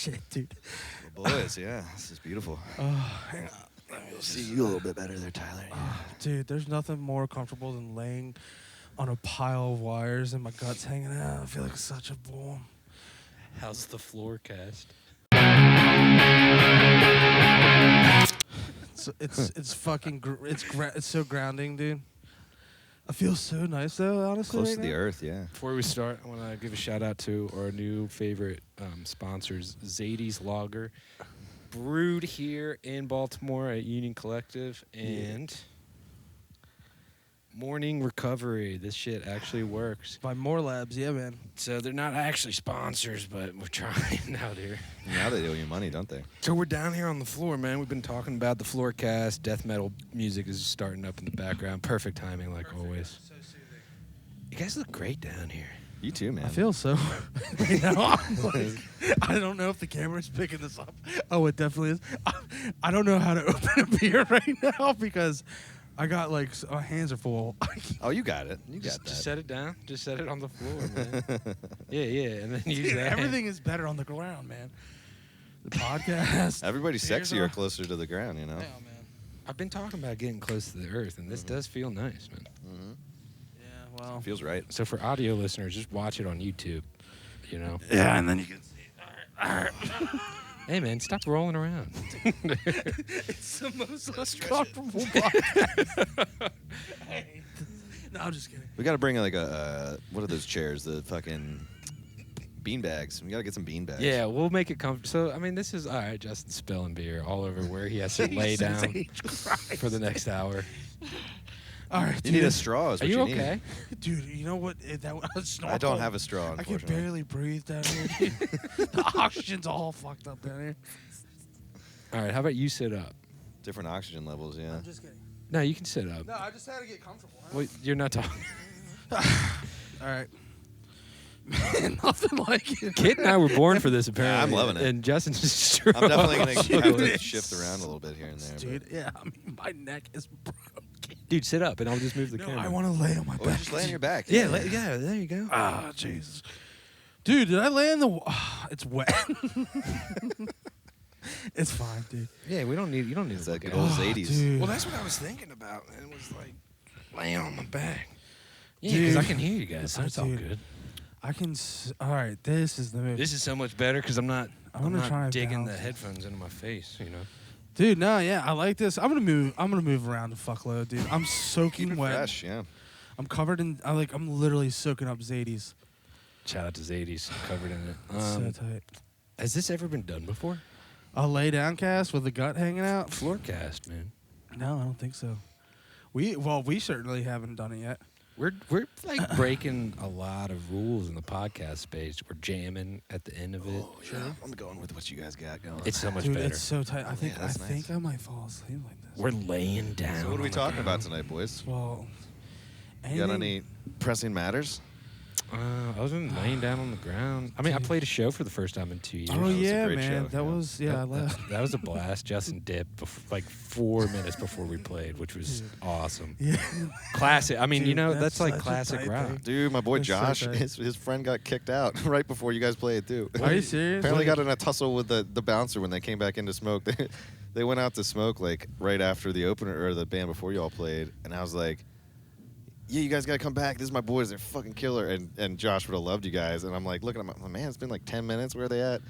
shit, dude. The boys, yeah. This is beautiful. Hang on. Let me See you a little bit better there, Tyler. Yeah. Dude, there's nothing more comfortable than laying on a pile of wires and my guts hanging out. I feel like such a bull. How's the Floorcast? It's fucking it's so grounding, dude. I feel so nice though, honestly. Close right to the now. earth, yeah. Before we start, I want to give a shout out to our new favorite sponsors, Zadie's Lager, brewed here in Baltimore at Union Collective, and Morning Recovery. This shit actually works. By More Labs, yeah, man. So they're not actually sponsors, but we're trying out here. Now they owe you money, don't they? So we're down here on the floor, man. We've been talking about the Floorcast. Death metal music is starting up in the background. Perfect timing, like always. So soothing. You guys look great down here. You too, man. I feel so. You know, I'm like, I don't know if the camera's picking this up. Oh, it definitely is. I don't know how to open a beer right now because I got like my hands are full. Oh, you got it. You got Just that. set it down. Just set it on the floor, man. yeah, and then use Dude, that. everything is better on the ground, man. The podcast. Everybody's beers sexier are- closer to the ground, you know? Yeah, man. I've been talking about getting close to the earth, and this does feel nice, man. Mm-hmm. Yeah, well. Feels right. So for audio listeners, just watch it on YouTube, you know? Yeah, and then you can see. All right. Hey, man, stop rolling around. It's the most less comfortable podcast. Hey. No, I'm just kidding. We got to bring like a, what are those chairs? The fucking bean bags. We got to get some bean bags. Yeah, we'll make it comfortable. So, I mean, this is, all right, Justin spilling beer all over where he has to lay Jesus down H. Christ. for the next hour. All right, You dude. need a straw. Is Are what you need. okay? Dude, you know what? That was I don't have a straw, I can unfortunately. barely breathe down here. Dude. The oxygen's all fucked up down here. All right, how about you sit up? Different oxygen levels, yeah. I'm just kidding. No, you can sit up. No, I just had to get comfortable. Huh? Well, you're not talking. All right. Man, nothing like it. Kid and I were born for this, apparently. I'm loving it. And Justin's just I'm definitely going to have to Dude. shift around a little bit here and there. Dude, yeah, I mean, my neck is broken. Dude, sit up, and I'll just move the No, camera. I want to lay on my Or back. just lay on your back. Yeah, yeah, there you go. Ah, Jesus. Dude, did I lay in the... it's wet. It's fine, dude. Yeah, we don't need. You don't need It's to that look good at old it. 80s. Dude. Well, that's what I was thinking about, and it was like laying on my back. Yeah, Dude. because I can hear you guys, so it's all Dude. good. I can... All right, this is the move. This is so much better because I'm not. I'm I'm gonna try not and digging the balance it. headphones into my face. You know. Dude, no, yeah, I like this. I'm gonna move around a fuckload, dude. I'm soaking Keep it wet. fresh, yeah. I'm covered in. I'm literally soaking up Zadie's. Shout out to Zadie's, covered in it. So tight. Has this ever been done before? A lay down cast with the gut hanging out? Floorcast, man. No, I don't think so. We certainly haven't done it yet. We're like breaking a lot of rules in the podcast space. We're jamming at the end of it. Yeah, I'm going with what you guys got going. It's so much Dude, better. it's so tight. I think that's I nice. think I might fall asleep like this. We're laying down. So what are we on the talking about ground. tonight, boys? Well, You got any pressing matters? I was laying down on the ground. I mean, I Dude. played a show for the first time in 2 years. Oh was a yeah, great man. show, That yeah. was I left. That was a blast. Justin dipped like 4 minutes before we played, which was Dude. awesome. Yeah. Classic. I mean, Dude, you know, that's that's like such a classic tight rock. thing. Dude, my boy That's so Josh, tight. his friend got kicked out right before you guys played, too. Are you serious? Apparently got in a tussle with the bouncer when they came back in to smoke. They went out to smoke like right after the opener or the band before you all played, and I was like, "Yeah, you guys gotta come back. This is my boys. They're fucking killer." And Josh would have loved you guys. And I'm like, looking at my man. It's been like 10 minutes. Where are they at?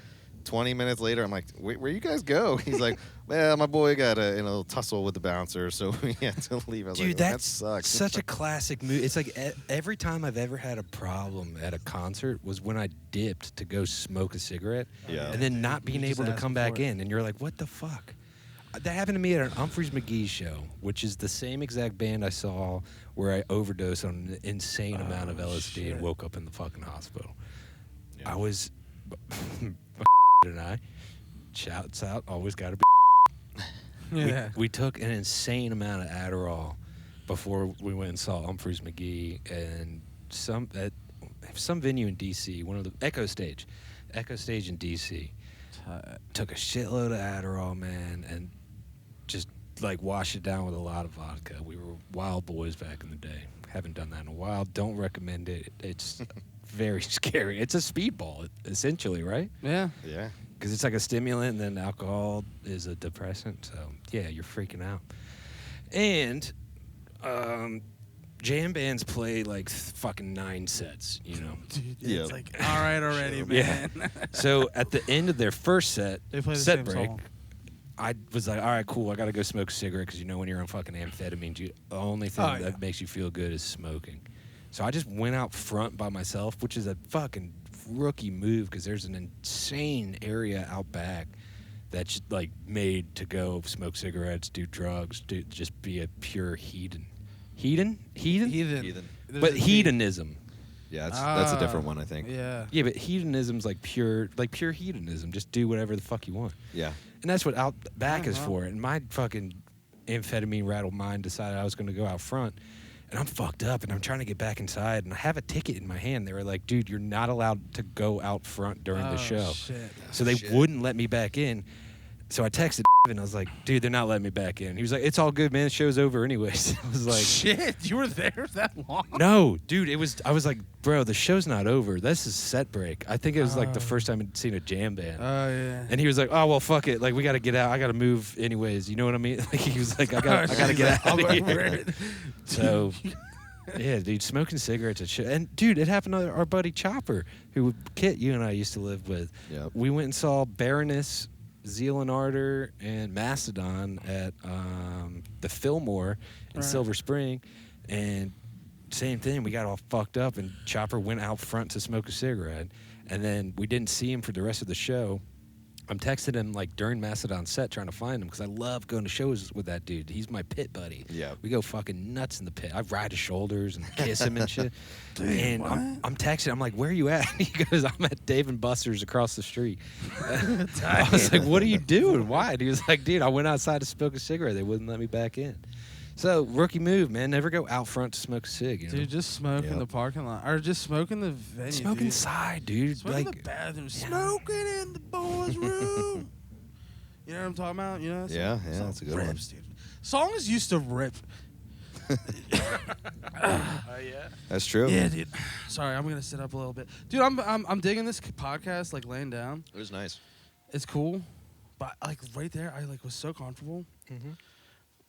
20 minutes later, I'm like, where you guys go? He's like, well, my boy got in a little tussle with the bouncer, so we had to leave. I was Dude, like, that that's sucks. such a classic move. It's like every time I've ever had a problem at a concert was when I dipped to go smoke a cigarette Yeah. and then not being You just able to asked come for back it. in. And you're like, what the fuck? That happened to me at an Humphreys McGee show, which is the same exact band I saw where I overdosed on an insane amount of LSD shit. and woke up in the fucking hospital. Yeah. I was, and I, shouts out, always got to be. Yeah. We took an insane amount of Adderall before we went and saw Humphreys McGee and some venue in DC, one of the Echo Stage in DC. Took a shitload of Adderall, man, and just like washed it down with a lot of vodka. We were wild boys back in the day. Haven't done that in a while. Don't recommend it. It's very scary. It's a speedball, essentially, right? Yeah. Yeah. because it's like a stimulant, and then alcohol is a depressant. So yeah, you're freaking out. And jam bands play like fucking 9 sets, you know. Dude, Yeah. it's like, all right already, Sure. man. So at the end of their first set, They play the set same break, song. I was like, all right, cool. I got to go smoke a cigarette because you know when you're on fucking amphetamines, the only thing Oh, that yeah. makes you feel good is smoking. So I just went out front by myself, which is a fucking rookie move because there's an insane area out back that's like made to go smoke cigarettes, do drugs, just be a pure hedon. Hedon? Heathen. There's But a T. hedonism. Yeah, that's a different one, I think. Yeah. Yeah, but hedonism's like pure hedonism. Just do whatever the fuck you want. Yeah. And that's what out back is wow. for. And my fucking amphetamine rattled mind decided I was going to go out front. And I'm fucked up, and I'm trying to get back inside, and I have a ticket in my hand. They were like, dude, you're not allowed to go out front during the show. Shit. So they Shit. wouldn't let me back in. So I texted and I was like, dude, they're not letting me back in. He was like, it's all good, man. The show's over anyways. I was like, Shit, you were there that long? no, dude, I was like, bro, the show's not over. This is set break. I think it was like the first time I'd seen a jam band. Oh, yeah. And he was like, "Oh well, fuck it. Like we got to get out. I got to move anyways. You know what I mean?" Like he was like, "I got to get out of here." So, yeah, dude, smoking cigarettes and shit. And dude, it happened to our buddy Chopper, who Kit, you and I used to live with. Yep. We went and saw Baroness, Zeal and Ardor, and Mastodon at the Fillmore in Right. Silver Spring, and same thing. We got all fucked up, and Chopper went out front to smoke a cigarette, and then we didn't see him for the rest of the show. I'm texting him like during Mastodon's set trying to find him because I love going to shows with that dude. He's my pit buddy. Yeah. We go fucking nuts in the pit. I ride his shoulders and kiss him and shit. Dude, and what? I'm texting. I'm like, where are you at? He goes, I'm at Dave and Buster's across the street. I was like, what are you doing? Why? And he was like, dude, I went outside to smoke a cigarette. They wouldn't let me back in. So rookie move, man. Never go out front to smoke a cig. You know? Dude, just smoke in Yep. the parking lot. Or just smoke in the venue, smoke dude. inside, dude. Smoke like, in the bathroom. Yeah. Smoking in the boys' room. You know what I'm talking about? You know that Yeah, song? yeah, Song that's a good one. rips, dude. Songs used to rip. That's true. Yeah, dude. Sorry, I'm gonna sit up a little bit, dude. I'm digging this podcast, like laying down. It was nice. It's cool, but like right there, I like was so comfortable. Mhm.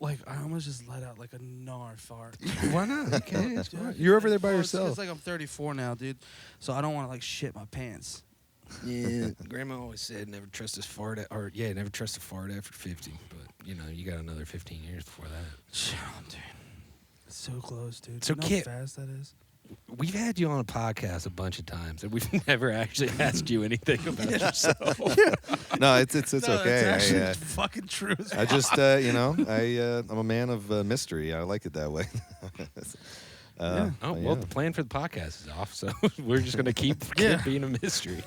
Like I almost just let out like a gnar fart. Why not? You can. It's Dude, fine. You're over there by well, yourself. It's like I'm 34 now, dude. So I don't want to like shit my pants. Yeah, Grandma always said never trust a fart, never trust a fart after 50. But you know, you got another 15 years before that. Dude, it's so close, dude. So you know Kit- how fast that is. We've had you on a podcast a bunch of times, and we've never actually asked you anything about yourself. No, it's No, okay. That's actually I fucking true. As I fuck. just I'm a man of mystery. I like it that way. Yeah. Oh but well, yeah. the plan for the podcast is off, so we're just gonna keep Yeah. being a mystery.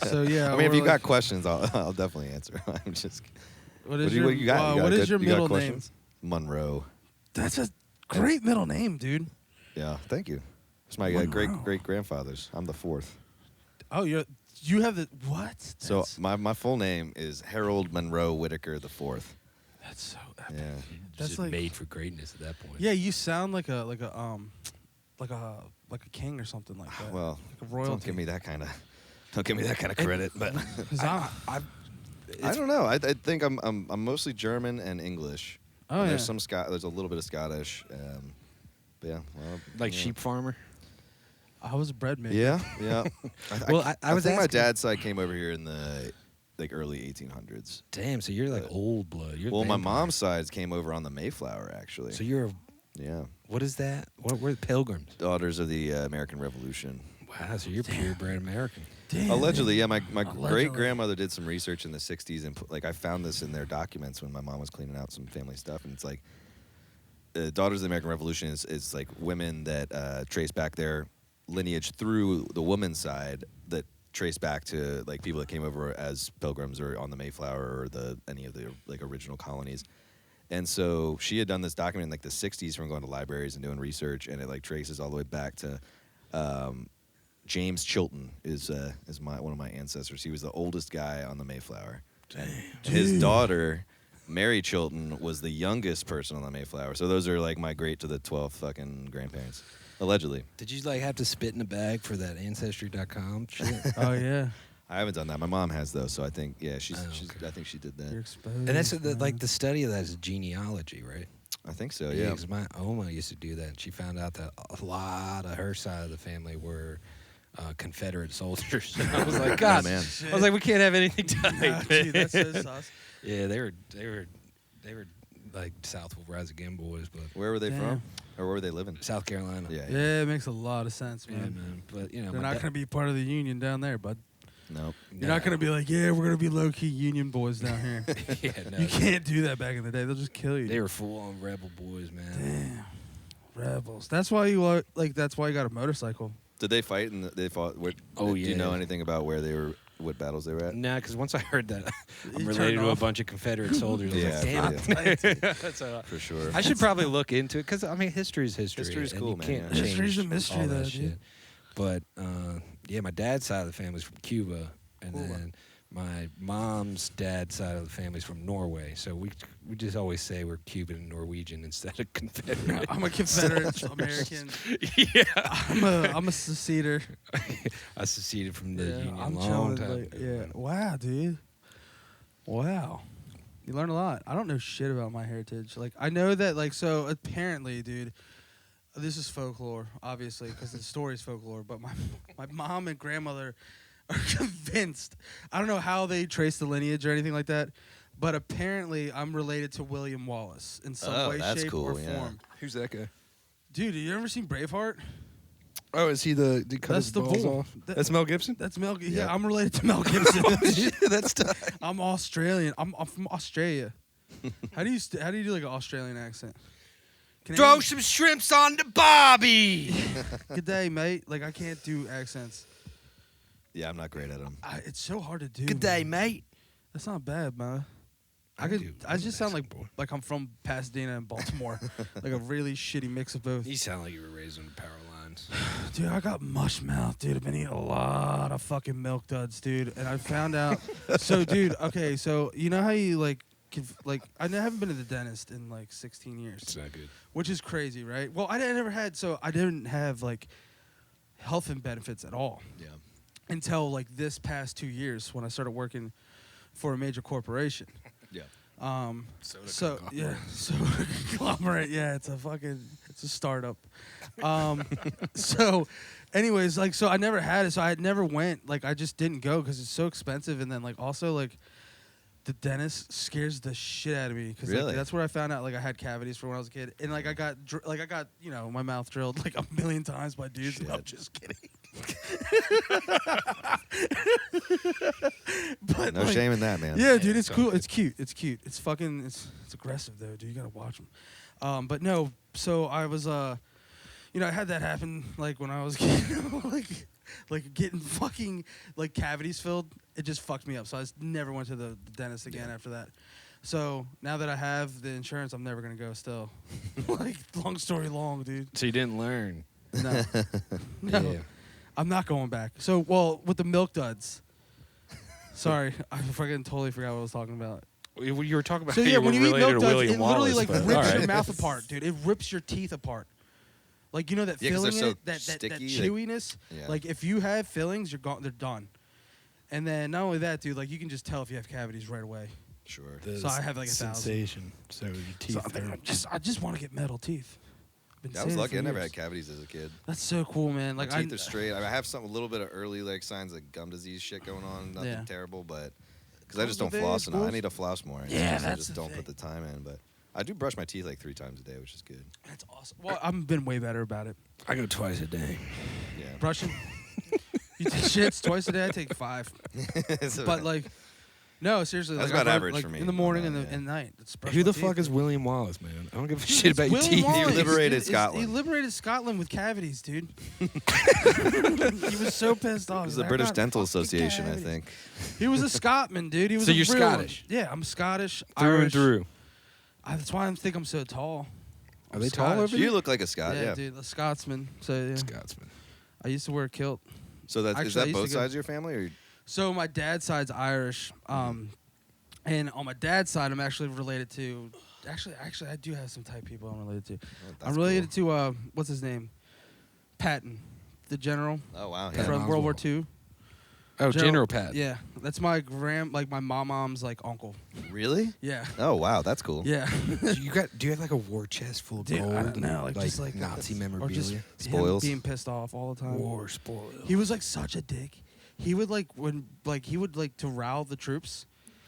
So yeah. I mean, if we're you got like- questions, I'll definitely answer. I'm just. what What is do you got? You got what is your you got middle name? questions? Monroe. That's a great middle name, dude. Yeah, thank you. It's my Monroe. great grandfather's. I'm the fourth. Oh, you have the what? So That's- my full name is Harold Monroe Whitaker the fourth. that's so epic. Yeah. That's Just like- made for greatness at that point. Yeah, you sound like a king or something like that. Well, like a royalty. don't give me that kind of credit. But 'Cause I don't know. I think I'm mostly German and English. Oh, And yeah. there's there's a little bit of Scottish. But yeah, well, Like yeah. sheep farmer. I was a bread man. Yeah, yeah. Well, I was think my asking- dad's side came over here in the early 1800s. Damn, so you're like old blood. You're Well, my vampire. mom's sides came over on the Mayflower actually. So you're Yeah, what is that? What were the Pilgrims? daughters of the American Revolution. Wow, so you're purebred American. Damn. Allegedly, yeah. My Allegedly. great grandmother did some research in the '60s, and I found this in their documents when my mom was cleaning out some family stuff, and it's like, daughters of the American Revolution is like women that trace back their lineage through the woman's side that trace back to like people that came over as pilgrims or on the Mayflower or any of the like original colonies. And so she had done this document in like the '60s from going to libraries and doing research, and it like traces all the way back to James Chilton is one of my ancestors. He was the oldest guy on the Mayflower. And his daughter, Mary Chilton, was the youngest person on the Mayflower. So those are like my great to the 12th fucking grandparents, allegedly. Did you like have to spit in a bag for that ancestry.com shit? Oh yeah. I haven't done that. My mom has though, so I think she's okay. I think she did You're that. exposed, And that's man. like the study of that is genealogy, right? I think so. Yeah. Because my Oma used to do that, and she found out that a lot of her side of the family were Confederate soldiers. I was like, God, man. I was like, we can't have anything tight. Gee, that's so sus. Yeah, they were like South will Rise Again boys, but Where were they Damn. from? Or where were they living? South Carolina. Yeah. Yeah, it makes a lot of sense, Yeah, man. man. But you know, They're my not dad- going to be part of the union down there, bud. No. You're not going to be like, yeah, we're going to be low-key union boys down here. Yeah, no. You can't do that back in the day. They'll just kill you. They were full-on rebel boys, man. Damn. Rebels. That's why you that's why you got a motorcycle. Did they fight and they fought? Oh, Do you know yeah. anything about where they were? What battles they were at? Nah, because once I heard that, I'm You related turned to a off. bunch of Confederate soldiers. I was Yeah, like, damn yeah. it. So, For sure. I should probably look into it because I mean, history's history. History's and cool, you man, can't yeah. change History's a mystery, all that though, shit. dude. But yeah, my dad's side of the family's from Cuba, and Cool. then my mom's dad's side of the family's from Norway. So we just always say we're Cuban and Norwegian instead of Confederate. I'm a Confederate American. Yeah, I'm a seceder. I seceded from the Yeah, Union I'm long chilling. time Like, ago. yeah. man. Wow, dude. Wow. You learn a lot. I don't know shit about my heritage. Like, I know that, like, so apparently, dude, this is folklore, obviously, because the story's folklore, but my mom and grandmother are convinced. I don't know how they trace the lineage or anything like that, but apparently I'm related to William Wallace in some Oh, way, that's shape, cool, or yeah. form. Who's that guy? Dude, you ever seen Braveheart? Oh, is he the? Did he cut That's his the balls bull. off? That- That's Mel Gibson. That's Mel. Yeah, Yep. I'm related to Mel Gibson. That's tight. I'm Australian. I'm from Australia. How do you do like an Australian accent? Throw some shrimps on the barbie. Good day, mate. Like I can't do accents. Yeah, I'm not great at them. It's so hard to do. Good day, man. mate. That's not bad, man. I just sound like I'm from Pasadena and Baltimore, like a really shitty mix of both. You sound like you were raised on the power lines. Dude, I got mush mouth, dude. I've been eating a lot of fucking milk duds, dude. And I found out. So, dude, okay, so you know how you I haven't been to the dentist in like 16 years, It's not good. which is crazy, right? Well, I didn't have like health and benefits at all Yeah. until like this past 2 years when I started working for a major corporation. Yeah. So conglomerate, yeah, it's a startup. So anyways, like, so I never had it, so I never went, like, I just didn't go because it's so expensive, and then like also like the dentist scares the shit out of me because Really? that's where I found out like I had cavities from when I was a kid, and like I got my mouth drilled like a million times by dudes. No, I'm Shit. just kidding. But No like, shame in that, man. yeah, dude, it's it's cool. all It's cute. It's cute. It's fucking. It's aggressive though, dude. You gotta watch them. But no. So I was, I had that happen like when I was like getting fucking like cavities filled. It just fucked me up. So I just never went to the dentist again after that. So now that I have the insurance, I'm never gonna go. Still, like long story long, dude. So you didn't learn. No, no, Yeah. I'm not going back. So with the milk duds. Sorry, I totally forgot what I was talking about. You were talking about So how yeah, you when were you eat related milk to duds, William it literally Wallace, like but rips all your right. mouth apart, dude. It rips your teeth apart. Like, you know that Yeah, 'cause they're filling in so it, that sticky, like- chewiness. Yeah. Like if you have fillings, you're gone. They're done. And then not only that, dude. Like you can just tell if you have cavities right away. Sure. So I have like 1,000. sensation. So your teeth. So I just want to get metal teeth. Been I was saying it lucky. for I never years. had cavities as a kid. That's so cool, man. My Like teeth are straight. I have a little bit of early like signs of gum disease shit going on. Nothing Yeah. terrible, but because I just don't Comes with floss age, enough. I boys. need to floss more. Yeah, so I that's just the don't thing. put the time in. But I do brush my teeth like 3 times a day, which is good. That's awesome. Well, I've been way better about it. I go twice a day. Yeah. Brushing. You take shits twice a day. I take 5. So- But like, no, seriously. That's like, about I average like, for me in the morning on and that, yeah. night. It's brush Who my the teeth, fuck is dude. William Wallace, man? I don't give a Dude, shit it's about your William teeth. Wallace, liberated dude. He Scotland. liberated Scotland with cavities, dude. He was so pissed off. It was He's the like, British "I got Dental fucking Association, I cavities." think. He was a Scotsman, dude. He was So a you're real one. Scottish? Yeah, I'm Scottish. Through Irish. and through. That's why I think I'm so tall. Are I'm they tall Scottish. over You there? look like a Scot, yeah. dude, a Scotsman. So yeah. Scotsman. I used to wear a kilt. So is Actually, I that used to both go- sides of your family, or So my dad's side's Irish, and on my dad's side, I'm actually related to. Actually, I do have some type people I'm related to. that's I'm related cool. to what's his name, Patton, the general Oh wow, Pat yeah. from Oswalt. World War II. Oh, General Pat. Yeah, that's my my mom's like uncle. Really? Yeah. Oh wow, that's cool. Yeah. Do you have like a war chest full of Dude, gold? I don't know, and, like, just like Nazi or memorabilia. just Spoils. him being pissed off all the time. War spoils. He was like such a dick. He would to rile the troops.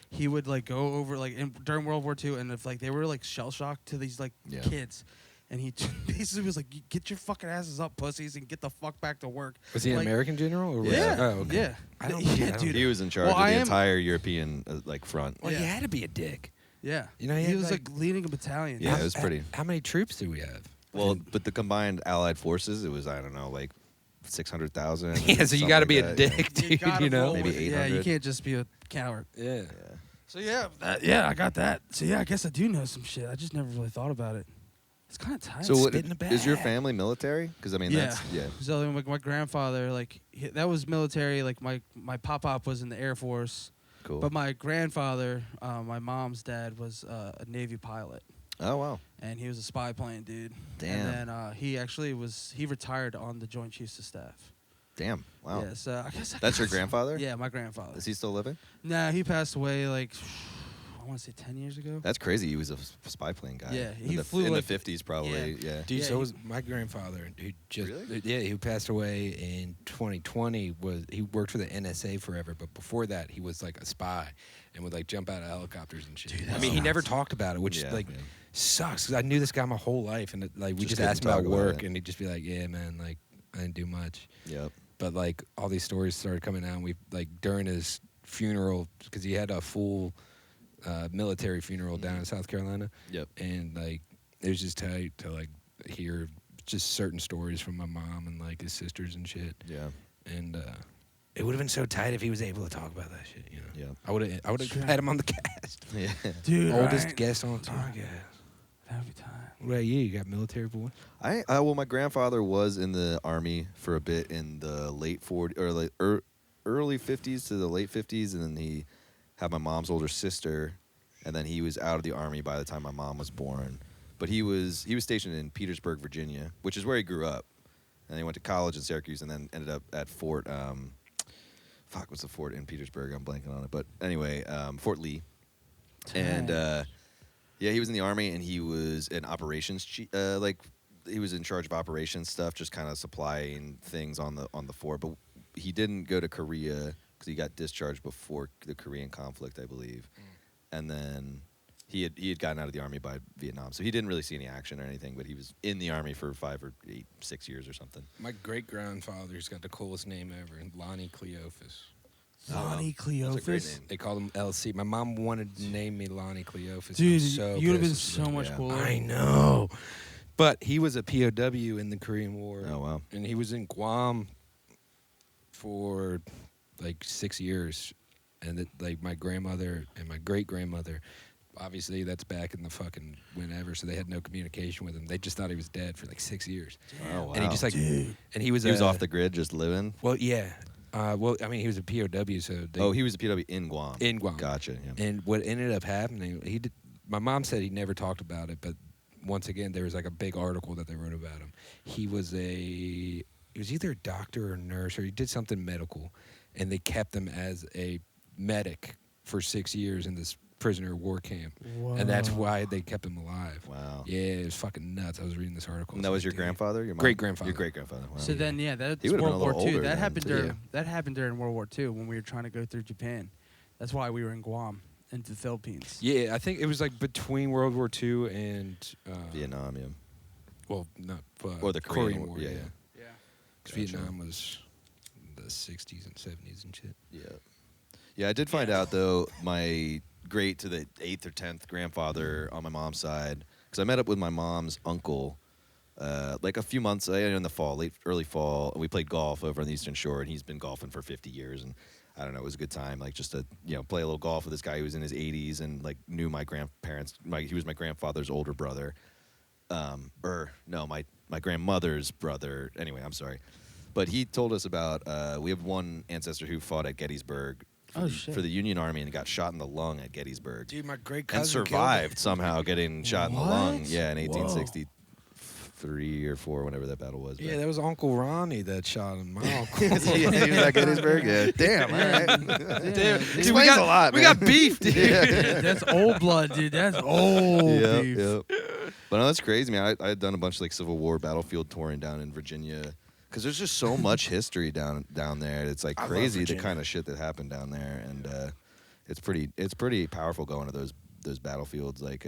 He would like go over during World War II, and if like they were like shell shocked to these like Yeah. kids, and he basically was like, "Get your fucking asses up, pussies, and get the fuck back to work." Was he an Like, American general? Or was Yeah. Oh, okay. Yeah. I don't Yeah, get it. dude. He was in charge Well, of I the am- entire European front. Well, he Yeah. had to be a dick. Yeah. You know, he had, was like- leading a battalion. Yeah, it was pretty. How many troops do we have? Well, but the combined Allied forces, it was I don't know, like 600,000. Yeah, so you got to be a dick, You dude. gotta You know. roll Maybe with it. Yeah, you 800. can't just be a coward. Yeah. So yeah, I got that. So yeah, I guess I do know some shit. I just never really thought about it. It's kind of tight. So what, Spit in the is your bag. family military? Because I mean, Yeah. that's yeah. So like my grandfather, that was military. Like my pop was in the Air Force, Cool. but my grandfather, my mom's dad, was a Navy pilot, Oh wow. and he was a spy plane dude. Damn. And then he retired on the Joint Chiefs of Staff. Damn. Wow. Yeah. So I guess That's your grandfather? Yeah, my grandfather. Is he still living? Nah, he passed away like I want to say 10 years ago. That's crazy. He was a spy plane guy. Yeah, in he the, flew in like- the 50s probably. Yeah. Dude, Yeah, so he- was my grandfather, who just Really? who passed away in 2020. He worked for the NSA forever, but before that, he was like a spy and would like jump out of helicopters and shit. Dude, I that's mean, he never nuts. talked about it, which Yeah, like yeah. sucks. 'Cause I knew this guy my whole life, and we Just just asked him couldn't about talk about work, it. and he'd just be like, "Yeah, man, like I didn't do much." Yep. But like all these stories started coming out, and we like during his funeral, because he had a full military funeral down in South Carolina. Yep. And like it was just tight to like hear just certain stories from my mom and like his sisters and shit. Yeah. And it would have been so tight if he was able to talk about that shit, you know. Yeah. I would have had him on the cast. Yeah. Dude, Oldest right? guest on the podcast. That'd be time. What about you? You got military boy? Well, my grandfather was in the army for a bit in the late 40s or like early 50s to the late 50s, and then he had my mom's older sister, and then he was out of the army by the time my mom was born. But he was stationed in Petersburg, Virginia, which is where he grew up, and he went to college in Syracuse, and then ended up at Fort. What's the fort in Petersburg? I'm blanking on it, but anyway, Fort Lee, and. Yeah, he was in the army, and he was an operations chief. He was in charge of operations stuff, just kind of supplying things on the fort. But he didn't go to Korea because he got discharged before the Korean conflict, I believe. And then he had gotten out of the army by Vietnam, so he didn't really see any action or anything. But he was in the army for 6 years or something. My great grandfather's got the coolest name ever, Lonnie Cleophas. Lonnie That's a great Cleophas. name. They called him LC. My mom wanted to name me Lonnie Cleophas. Dude, I'm so you would have been pissed. so much Yeah. cooler. I know. But he was a POW in the Korean War. Oh wow. And he was in Guam for like 6 years. And like my grandmother and my great grandmother, obviously that's back in the fucking whenever, so they had no communication with him. They just thought he was dead for like 6 years. Oh wow. And he just like, Dude. and he was he was off the grid, just living. Well, yeah. Well, I mean, he was a POW, so they, He was a PW in Guam. in Guam. Gotcha. Yeah. And what ended up happening, he did. My mom said he never talked about it, but once again, there was like a big article that they wrote about him. He was either a doctor or a nurse, or he did something medical, and they kept him as a medic for 6 years in this prisoner of war camp, and that's Whoa. why they kept him alive. Wow. Yeah, it was fucking nuts. I was reading this article. And that was your grandfather? Your mom? Great-grandfather. Your great-grandfather. Wow. So then, yeah, that's He would've been a World War little II. older That then, happened too. during that happened during World War II when we were trying to go through Japan. That's why we were in Guam and the Philippines. Yeah, I think it was like between World War II and Vietnam, yeah. well, not Or the Korean War, yeah. yeah. Yeah. 'Cause Gotcha. Vietnam was the 60s and 70s and shit. Yeah. Yeah, I did find out, though, my great to the 8th or 10th grandfather on my mom's side, because I met up with my mom's uncle like a few months in the fall, early fall, and we played golf over on the Eastern Shore, and he's been golfing for 50 years, and I don't know, it was a good time, like just to play a little golf with this guy who was in his 80s and like knew my grandparents. He was my grandfather's older brother, my grandmother's brother. Anyway, I'm sorry, but he told us about we have one ancestor who fought at Gettysburg for the Union Army and got shot in the lung at Gettysburg. Dude, my great and cousin survived somehow getting shot in the lung. What? Yeah, in Whoa. 1864 3 or 4, whenever that battle was. Yeah, that was Uncle Ronnie that shot him. My uncle. Yeah, he was at Gettysburg. Yeah, damn. All right. Explains a lot. We man. got beef, dude. That's old blood, dude. That's old beef. Yep. But no, that's crazy, man. I had done a bunch of like Civil War battlefield touring down in Virginia because there's just so much history down there. It's like crazy the kind of shit that happened down there, and it's pretty powerful going to those battlefields, like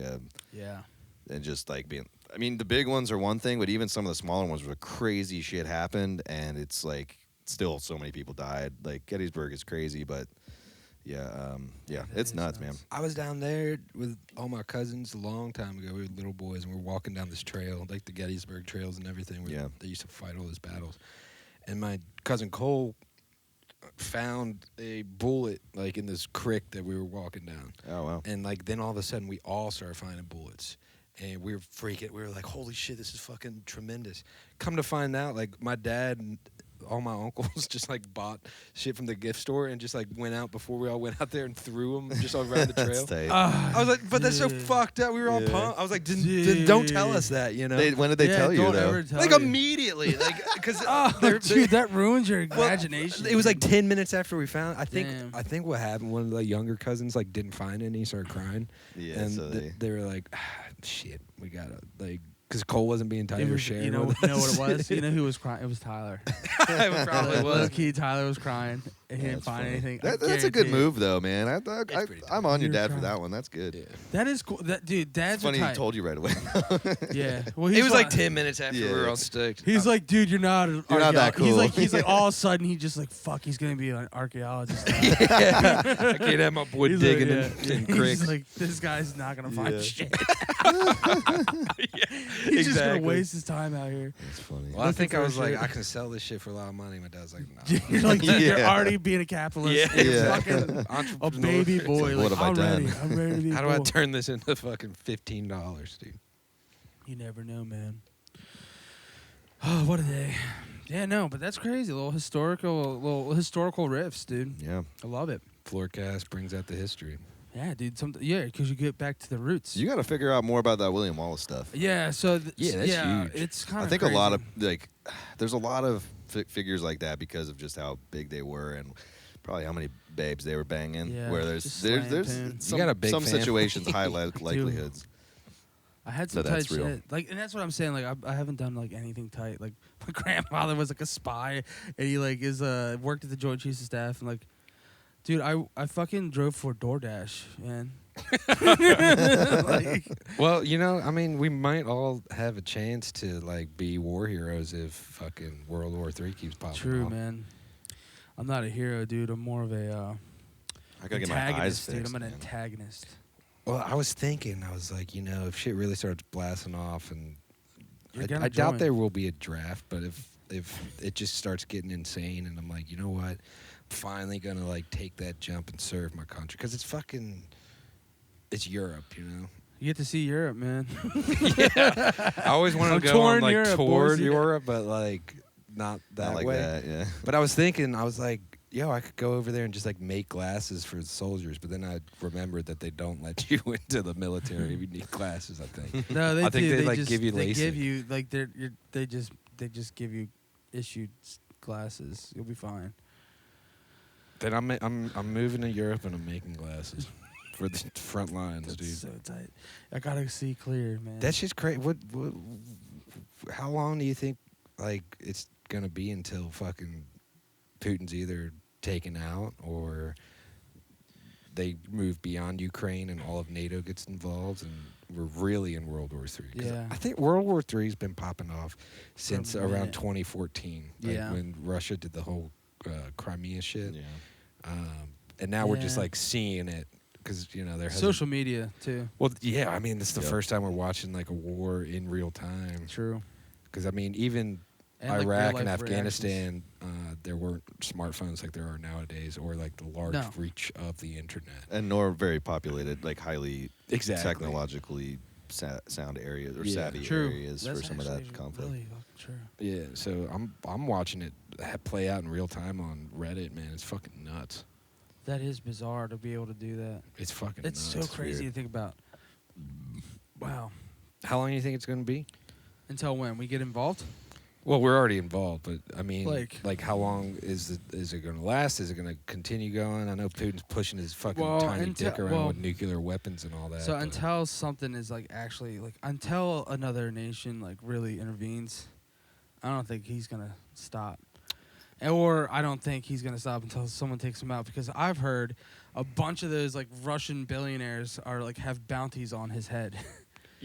and just like being. I mean, the big ones are one thing, but even some of the smaller ones where crazy shit happened, and it's like still so many people died. Like Gettysburg is crazy, but. Yeah, it's nuts, man. I was down there with all my cousins a long time ago. We were little boys, and we were walking down this trail, like the Gettysburg trails and everything, where they used to fight all those battles. And my cousin Cole found a bullet, like, in this creek that we were walking down. Oh, wow. And, like, then all of a sudden, we all started finding bullets. And we were freaking. We were like, holy shit, this is fucking tremendous. Come to find out, like, my dad and all my uncles just like bought shit from the gift store and just like went out before we all went out there and threw them just all around the trail. I was like, but that's so fucked up. We were all pumped. I was like, don't tell us that, you know. When did they tell you though? Like immediately, like because dude, that ruins your imagination. It was like 10 minutes after we found. I think what happened. One of the younger cousins like didn't find any, he started crying. Yeah, and so they were like, shit, we gotta like. Because Cole wasn't being tight or sharing. You know what it was? You know who was crying? It was Tyler. It probably was. Tyler was crying. And he didn't find anything. That's a good move, though, man. I'm on your dad for that one. That's good. Yeah. That is cool. Dude, Dad's funny he told you right away. Yeah. Well, it was like 10 minutes after we were all stoked. He's like, dude, you're not that cool. He's like, all of a sudden, he just like, fuck, he's going to be an archaeologist. Yeah. I can't have my boy digging in creeks. He's like, this guy's not going to find shit. He's just going to waste his time out here. That's funny. Well, I think I was like, I can sell this shit for a lot of money. My dad's like, no. You're like, you're already being a capitalist. Yeah. Fucking a baby boy. Like, what have I done? I'm ready to be How do I turn this into fucking $15, dude? You never know, man. Oh, what a day. Yeah, no, but that's crazy. Little historical riffs, dude. Yeah. I love it. Floorcast brings out the history. Yeah, dude. Because you get back to the roots. You got to figure out more about that William Wallace stuff. Yeah, so that's huge. It's kind of. I think crazy. a lot of there's a lot of figures like that because of just how big they were and probably how many babes they were banging. Yeah, where there's some situations high likelihoods. I had some tight shit, like, and that's what I'm saying. Like, I haven't done like anything tight. Like, my grandfather was like a spy, and he like worked at the Joint Chiefs of Staff, and like, dude, I fucking drove for DoorDash, man. Like, well, you know, I mean, we might all have a chance to like be war heroes if fucking World War III keeps popping. True, off. Man. I'm not a hero, dude. I'm more of a. I gotta get my eyes fixed, dude. I'm an man. antagonist. Well, I was thinking, I was like, you know, if shit really starts blasting off, and I doubt join. there will be a draft, but if it just starts getting insane, and I'm like, you know what, I'm finally gonna like take that jump and serve my country, because it's Europe, you know. You get to see Europe, man. Yeah, I always wanted to go on like Europe, toward boys, Europe, but like not that like way. that, yeah. But I was thinking, I was like, yo, I could go over there and just like make glasses for the soldiers, but then I remembered that they don't let you into the military if you need glasses. I think. No, they I think do. they like just, give you They LASIK. give you like they just give you issued glasses. You'll be fine. Then I'm moving to Europe and I'm making glasses for the front lines, That's dude. so tight. I gotta see clear, man. That's just crazy. What? How long do you think like it's gonna be until fucking Putin's either taken out or they move beyond Ukraine and all of NATO gets involved and we're really in World War III? Yeah. I think World War III has been popping off since a around minute. 2014, like Yeah. when Russia did the whole Crimea shit. Yeah. And now we're just Yeah. like seeing it because you know there hasn't- Social media too. Well, yeah, I mean this is the Yep. first time we're watching like a war in real time. True. Because I mean even And, like, Iraq real-life and reactions. Afghanistan, there weren't smartphones like there are nowadays, or like the large No. reach of the internet. And nor very populated, like highly Exactly. technologically sound areas or Yeah. savvy True. areas That's for some of actually that conflict. Really fucking true. Yeah, so I'm watching it play out in real time on Reddit, man. It's fucking nuts. That is bizarre to be able to do that. It's fucking It's nuts. so crazy weird. to think about. Wow. How long do you think it's going to be? Until when? We get involved? Well, we're already involved, but I mean, Like how long is it going to last? Is it going to continue going? I know Putin's pushing his fucking tiny dick around with nuclear weapons and all that. So until something is like actually like until another nation like really intervenes, I don't think he's gonna stop. Or I don't think he's gonna stop until someone takes him out, because I've heard a bunch of those like Russian billionaires are like have bounties on his head.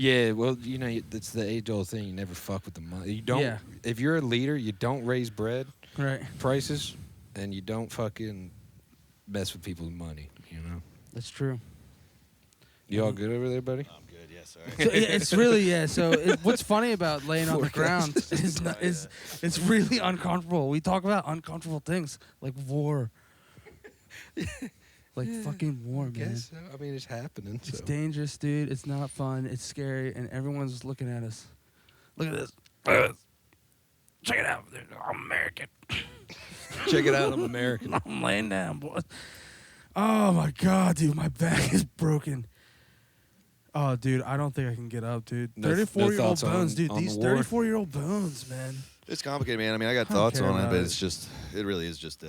Yeah, well, you know, it's the age-old thing. You never fuck with the money. You don't. Yeah. If you're a leader, you don't raise bread Right. prices, and you don't fucking mess with people's money. You know. That's true. You all good over there, buddy? I'm good. Yeah, sorry. So it's really So what's funny about laying on the ground is it's really uncomfortable. We talk about uncomfortable things like war, like fucking war, man. Guess so. I mean, it's happening. It's so. dangerous, dude. It's not fun. It's scary, and everyone's looking at us. Look at this. Check it out. I'm American. Check it out. I'm American. I'm laying down, boys. Oh my god, dude, my back is broken. Oh, dude, I don't think I can get up, dude. No 34-year-old thoughts bones, on- dude. on These the war? 34-year-old bones, man. It's complicated, man. I mean, I got I don't thoughts care on it, about but it. it's just, it really is just,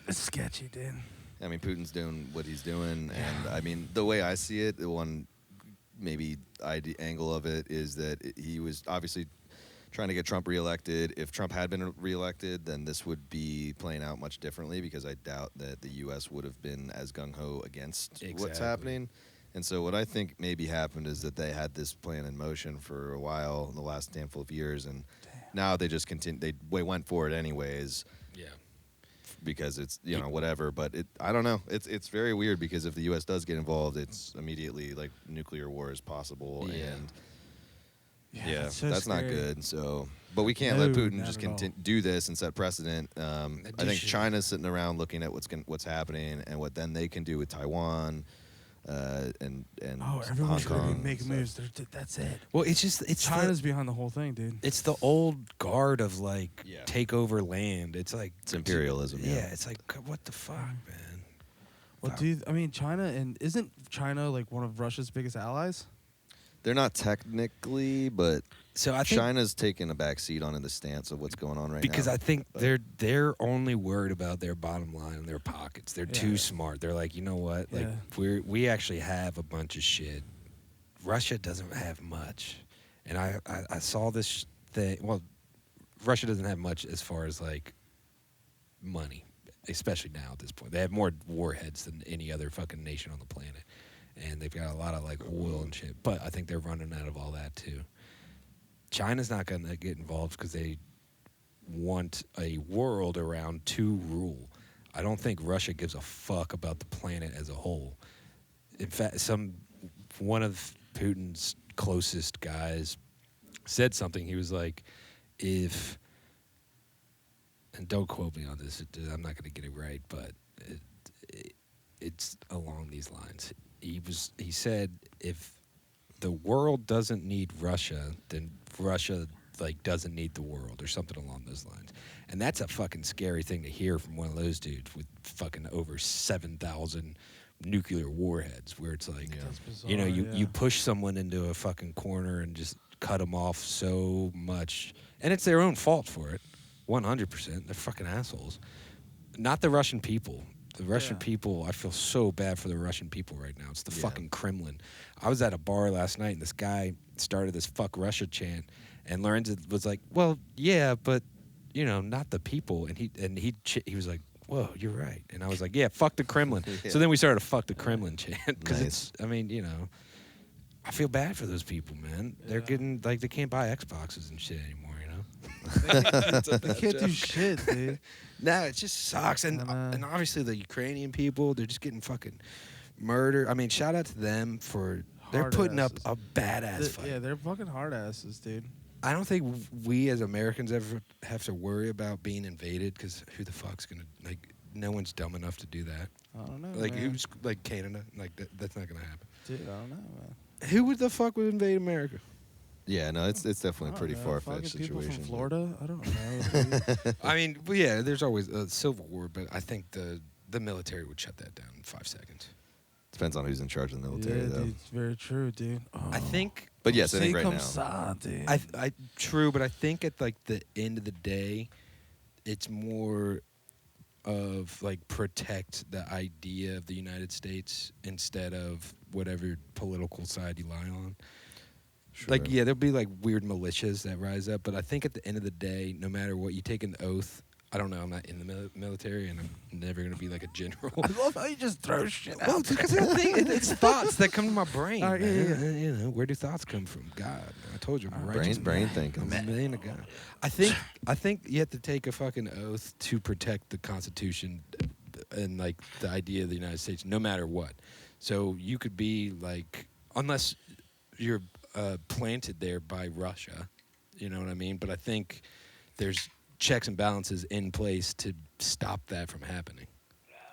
It's sketchy, dude. I mean, Putin's doing what he's doing, and I mean, the way I see it, the one maybe angle of it is that he was obviously trying to get Trump reelected. If Trump had been reelected, then this would be playing out much differently, because I doubt that the U.S. would have been as gung-ho against what's Exactly. happening. And so what I think maybe happened is that they had this plan in motion for a while in the last handful of years, and now they just continue. They went for it anyways. Yeah. Because it's whatever, but I don't know. It's very weird, because if the U.S. does get involved, it's immediately like nuclear war is possible, Yeah. and It's so that's not scary. good. So, but we can't No, let Putin not just at all. do this and set precedent. I think shit. China's sitting around looking at what's happening and what then they can do with Taiwan, and Oh, Hong everyone's going to Kong. be making so- moves. That's it. Well, it's China's behind the whole thing, dude. It's the old guard of like Yeah. take over land. It's like It's imperialism. Yeah, Yeah. it's like what the fuck, man. Well, dude, I mean, China, and isn't China like one of Russia's biggest allies? They're not technically, but So I think China's taking a back seat on the stance of what's going on right because now. I think But- they're only worried about their bottom line and their pockets. They're too Yeah. smart. They're like, you know what? Like Yeah. we actually have a bunch of shit. Russia doesn't have much, and I saw this thing. Well, Russia doesn't have much as far as like money, especially now at this point. They have more warheads than any other fucking nation on the planet, and they've got a lot of like oil and shit. But I think they're running out of all that too. China's not going to get involved because they want a world around two rule. I don't think Russia gives a fuck about the planet as a whole. In fact, one of Putin's closest guys said something. He was like, and don't quote me on this, I'm not going to get it right, but it's along these lines. He said, if the world doesn't need Russia, then Russia like doesn't need the world, or something along those lines. And that's a fucking scary thing to hear from one of those dudes with fucking over 7,000 nuclear warheads, where it's like, Yeah. That's bizarre, you know, you yeah. push someone into a fucking corner and just cut them off so much, and it's their own fault for it, 100%. They're fucking assholes. Not the Russian people. The Russian Yeah. people, I feel so bad for the Russian people right now. It's the Yeah. fucking Kremlin. I was at a bar last night, and this guy started this "fuck Russia" chant, and Lorenzo was like, "Well, yeah, but you know, not the people." And he was like, "Whoa, you're right." And I was like, "Yeah, fuck the Kremlin." Yeah. So then we started a "fuck the Kremlin" chant, because Nice. it's, I mean, you know, I feel bad for those people, man. They're Yeah. getting like they can't buy Xboxes and shit anymore, you know. They can't do shit, dude. No, it just sucks. And I know. and obviously the Ukrainian people, they're just getting fucking murdered. I mean, shout out to them for they're Hard putting up asses. a badass fight. Yeah, they're fucking hard asses, dude. I don't think we as Americans ever have to worry about being invaded, because who the fuck's gonna, like, no one's dumb enough to do that. I don't know, Like, man. who's like Canada? Like that's not gonna happen. Dude, I don't know, man. Who would the fuck would invade America? Yeah, no, it's definitely a I pretty don't know, far fetched fucking people situation. from Florida? I don't know. dude. I mean, well, yeah, there's always a civil war, but I think the military would shut that down in 5 seconds. Depends on who's in charge of the military, yeah, though. dude, it's very true, dude. Oh. I think But yes, I think right comme now. ça, dude. I true, but I think at like the end of the day, it's more of like protect the idea of the United States instead of whatever political side you lie on. Sure. Like, yeah, there'll be like weird militias that rise up, but I think at the end of the day, no matter what, you take an oath. I don't know. I'm not in the military, and I'm never gonna be like a general. I love how you just throw shit Well, out. because it's thoughts that come to my brain. All right, Man. You know, where do thoughts come from? God, I told you, I'm a righteous Brain man. thinking. I'm a man of God. I think you have to take a fucking oath to protect the Constitution and like the idea of the United States, no matter what. So you could be like, unless you're planted there by Russia, you know what I mean? But I think there's checks and balances in place to stop that from happening.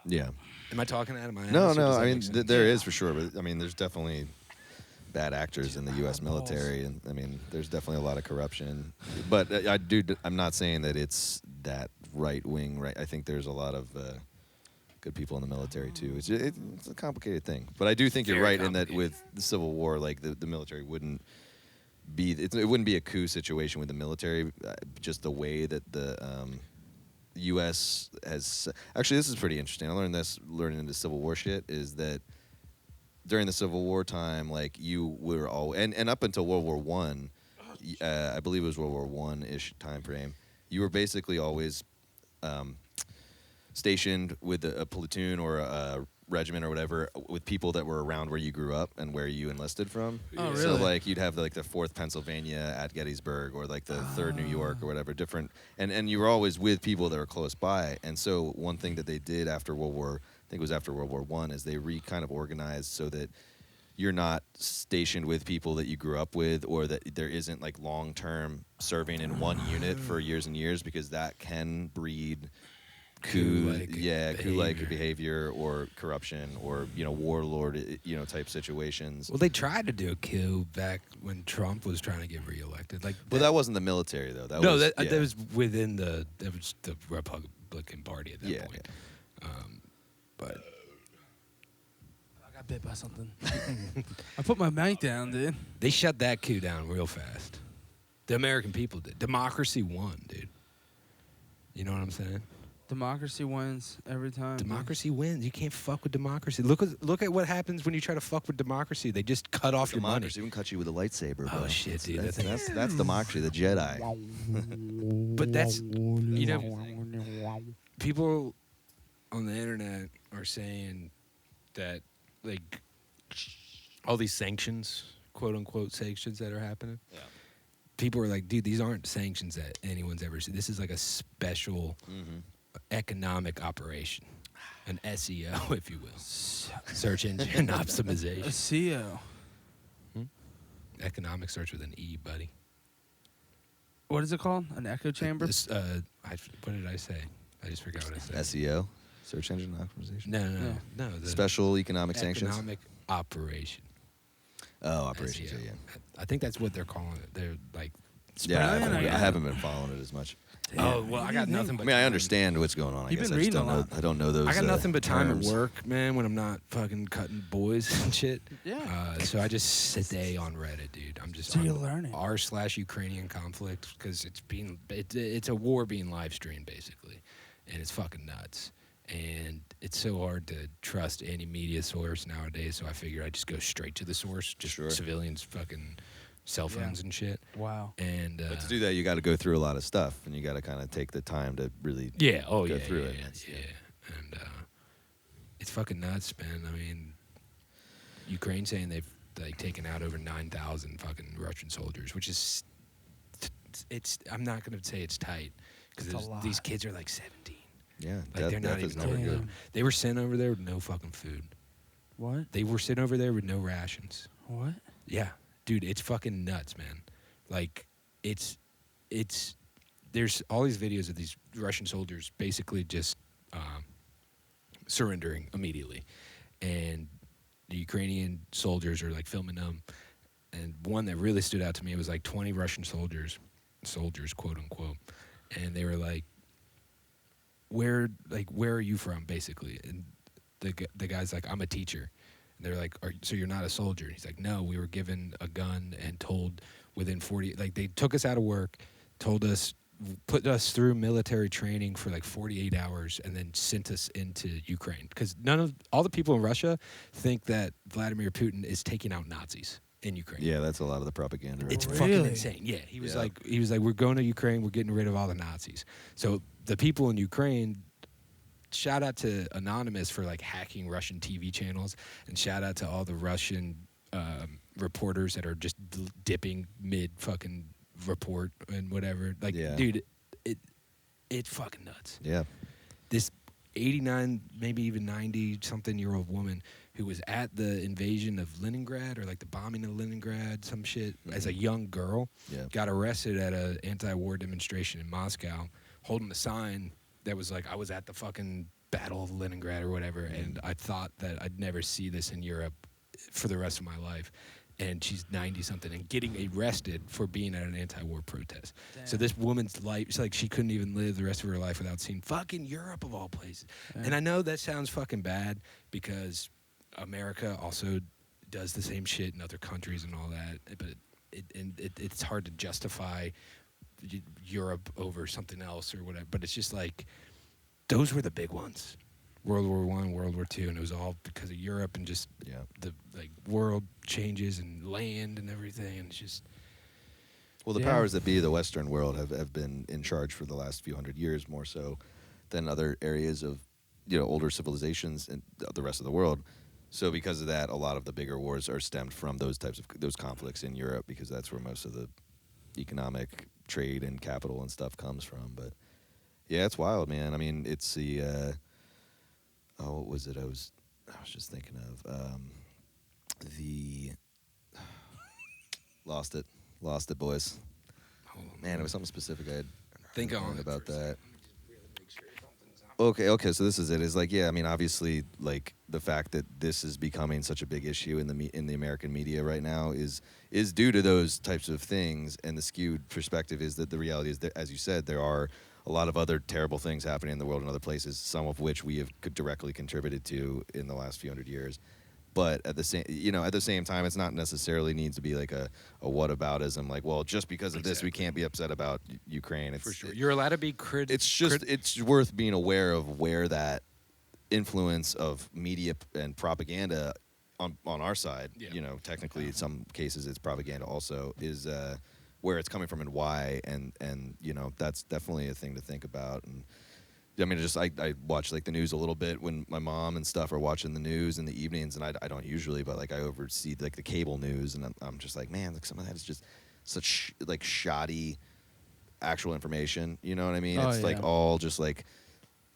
Yeah. Am I talking out of my ass? No, or no. does that I mean, make sense? there is for sure, but I mean, there's definitely bad actors in the U.S. Balls. military, and I mean, there's definitely a lot of corruption. But I'm not saying that it's that right wing. Right. I think there's a lot of good people in the military too. It's a complicated thing. But I do think you're Very right in that complicated. with the Civil War, like the military wouldn't be. It wouldn't be a coup situation with the military. Just the way that the U.S. has actually, this is pretty interesting. I learned this learning into Civil War shit is that during the Civil War time, like you were all and up until World War One, I believe it was World War One-ish time frame. You were basically always stationed with a platoon or a regiment or whatever with people that were around where you grew up and where you enlisted from. Oh, So really? like you'd have like the 4th Pennsylvania at Gettysburg or like the 3rd New York or whatever, different and you were always with people that were close by. And so one thing that they did after World War One is they kind of organized so that you're not stationed with people that you grew up with or that there isn't like long-term serving in one unit for years and years because that can breed coup-like behavior or corruption or warlord type situations. Well, they tried to do a coup back when Trump was trying to get reelected. Like, But that wasn't the military though. That was within the Republican Party at that point. But I got bit by something. I put my mic down, dude. they shut that coup down real fast. The American people did. Democracy won, dude. You know what I'm saying? Democracy wins every time. dude. Democracy wins. You can't fuck with democracy. Look at what happens when you try to fuck with democracy. They just cut off your money. Democracy even cut you with a lightsaber. Oh, bro. shit, dude. That's democracy, the Jedi. But that's people on the internet are saying that like all these sanctions, quote unquote sanctions that are happening. Yeah. People are like, dude, these aren't sanctions that anyone's ever seen. This is like a special economic operation, an SEO, if you will, search engine optimization. SEO. Economic starts with an E, buddy. What is it called? An echo chamber? What did I say? I just forgot what I said. SEO, search engine optimization. No. The Special economic sanctions. economic operation. Oh, operations. SEO. Yeah. I think that's what they're calling it. They're like, Yeah, Spreading it I out. haven't been following it as much. oh well, I got nothing I but. mean, I time. understand what's going on. I You've guess been I just reading don't a know. lot. I don't know those. I got nothing but time terms. at work, man. When I'm not fucking cutting boys and shit. Yeah. So I just stay on Reddit, dude. I'm just So on you're learning. r/Ukrainian conflict because it's a war being live streamed basically, and it's fucking nuts. And it's so hard to trust any media source nowadays. So I figured I'd just go straight to the source, just Sure. civilians' fucking cell phones and shit. Wow. And But to do that, you got to go through a lot of stuff, and you got to kind of take the time to really. yeah, go through it. Yeah. And it's fucking nuts, man. I mean, Ukraine saying they've like taken out over 9,000 fucking Russian soldiers, which is it's. I'm not gonna say it's tight It's a because lot. these kids are like 17. Yeah, Like they're not death is even never old. good. Damn. They were sent over there with no fucking food. What? They were sent over there with no rations. What? Yeah, dude, it's fucking nuts, man. Like, it's there's all these videos of these Russian soldiers basically just surrendering immediately, and the Ukrainian soldiers are like filming them. And one that really stood out to me was like 20 Russian soldiers, quote unquote, and they were like, where are you from, basically? And the guy's like, I'm a teacher. And they're like, so you're not a soldier? And he's like, no, we were given a gun and told within 40, like they took us out of work, told us, put us through military training for like 48 hours and then sent us into Ukraine. Because all the people in Russia think that Vladimir Putin is taking out Nazis in Ukraine. Yeah, that's a lot of the propaganda. Right It's there. fucking insane. Yeah, he was like, we're going to Ukraine, we're getting rid of all the Nazis. So the people in Ukraine, shout out to Anonymous for like hacking Russian TV channels, and shout out to all the Russian reporters that are just dipping mid fucking report and whatever. Like, dude, it fucking nuts. Yeah. This 89, maybe even 90 something year old woman who was at the invasion of Leningrad, or like the bombing of Leningrad, some shit, as a young girl, got arrested at an anti-war demonstration in Moscow, holding a sign that was like, I was at the fucking Battle of Leningrad or whatever, and I thought that I'd never see this in Europe for the rest of my life. And she's 90-something and getting arrested for being at an anti-war protest. Damn. So this woman's life, it's like she couldn't even live the rest of her life without seeing fucking Europe of all places. Yeah. And I know that sounds fucking bad because America also does the same shit in other countries and all that, but it's hard to justify Europe over something else or whatever. But it's just like, those were the big ones. World War I, World War II, and it was all because of Europe and just the like world changes and land and everything, and it's just. Well, the powers that be, the Western world, have been in charge for the last few hundred years, more so than other areas of, older civilizations in the rest of the world. So because of that, a lot of the bigger wars are stemmed from those conflicts in Europe, because that's where most of the economic trade and capital and stuff comes from. But yeah, it's wild, man. I mean, it's the. What was it? I was just thinking of the lost it, boys. Man, it was something specific. I had think on about that. Okay. So this is it. Is like, I mean, obviously, like the fact that this is becoming such a big issue in the American media right now is due to those types of things, and the skewed perspective is that the reality is that, as you said, there are a lot of other terrible things happening in the world in other places, some of which we have directly contributed to in the last few hundred years. But at the same time, it's not necessarily needs to be like a whataboutism. Like, well, just because of this, we can't be upset about Ukraine. It's, for sure, you're allowed to be critical. It's just it's worth being aware of where that influence of media and propaganda on our side. Technically, in some cases, it's propaganda also is. Where it's coming from and why, and that's definitely a thing to think about. And I mean, I watch like the news a little bit when my mom and stuff are watching the news in the evenings, and I don't usually, but like I oversee like the cable news, and I'm just like, man, like some of that is just such like shoddy actual information. You know what I mean? It's like all just like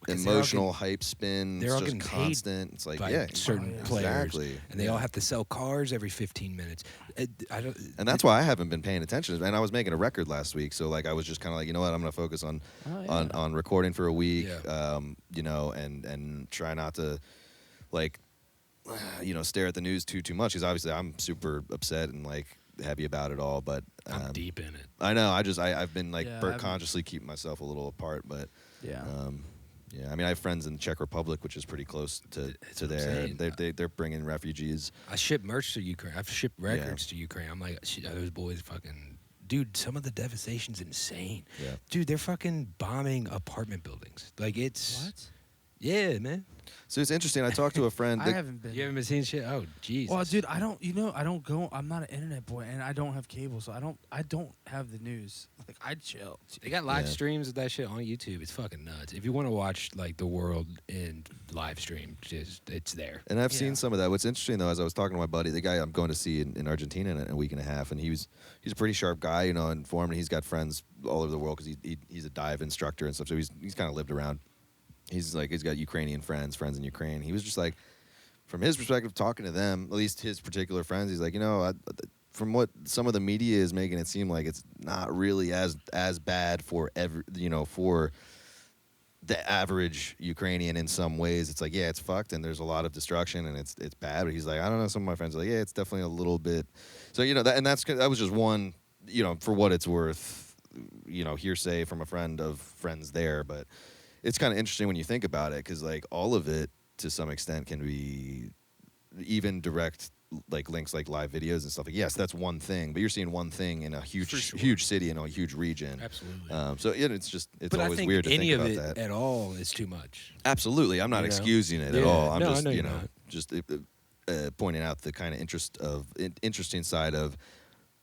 emotional hype spin. They're all just getting constant. Paid it's like by certain players, exactly. And they all have to sell cars every 15 minutes. And that's why I haven't been paying attention. And I was making a record last week, so like I was just kind of like, you know what, I'm going to focus on recording for a week, and try not to like, stare at the news too much, because obviously I'm super upset and like heavy about it all. But I'm deep in it. I know. I've been like consciously keeping myself a little apart, but I mean, I have friends in the Czech Republic, which is pretty close to there. They're bringing refugees. I ship merch to Ukraine. I've shipped records to Ukraine. I'm like, those boys fucking... Dude, some of the devastation's insane. Yeah. Dude, they're fucking bombing apartment buildings. Like, it's... What? Yeah, man. So it's interesting. I talked to a friend. I haven't been. You haven't been seeing shit? Oh, Jesus. Well, dude, I don't go. I'm not an internet boy, and I don't have cable, so I don't have the news. Like, I chill. They got live streams of that shit on YouTube. It's fucking nuts. If you want to watch like the world in live stream, it's there. And I've seen some of that. What's interesting though, is I was talking to my buddy, the guy I'm going to see in Argentina in a week and a half, and he's a pretty sharp guy, informed, and he's got friends all over the world because he's a dive instructor and stuff. So he's kind of lived around. He's got Ukrainian friends in Ukraine. He was just like, from his perspective, talking to them, at least his particular friends, he's like, from what some of the media is making it seem like, it's not really as bad for for the average Ukrainian in some ways. It's like, it's fucked and there's a lot of destruction and it's bad. But he's like, I don't know. Some of my friends are like, it's definitely a little bit. So that was just one, for what it's worth, hearsay from a friend of friends there, but. It's kind of interesting when you think about it, because like all of it to some extent can be even direct like links like live videos and stuff. Like, yes, that's one thing, but you're seeing one thing in a huge city in a huge region. Absolutely. So yeah, it's but always I think weird to any think of about it that. at all is too much. Absolutely, I'm not You know? excusing it at Yeah. all. I'm No, I just know you're not. just pointing out the kind of interesting side of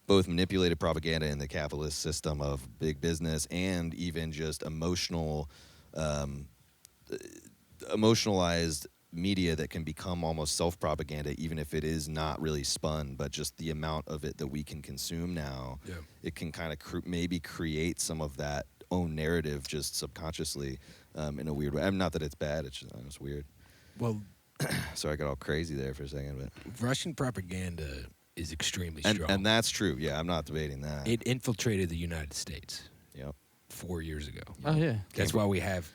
both manipulated propaganda in the capitalist system of big business, and even just emotionalized media that can become almost self-propaganda, even if it is not really spun, but just the amount of it that we can consume now. Yeah. It can kind of maybe create some of that own narrative just subconsciously in a weird way. Not that it's bad, it's just weird. Well, Sorry, I got all crazy there for a second, but Russian propaganda is extremely strong. and that's true. Yeah, I'm not debating that. It infiltrated the United States Yep. 4 years ago. Oh yeah. That's why we have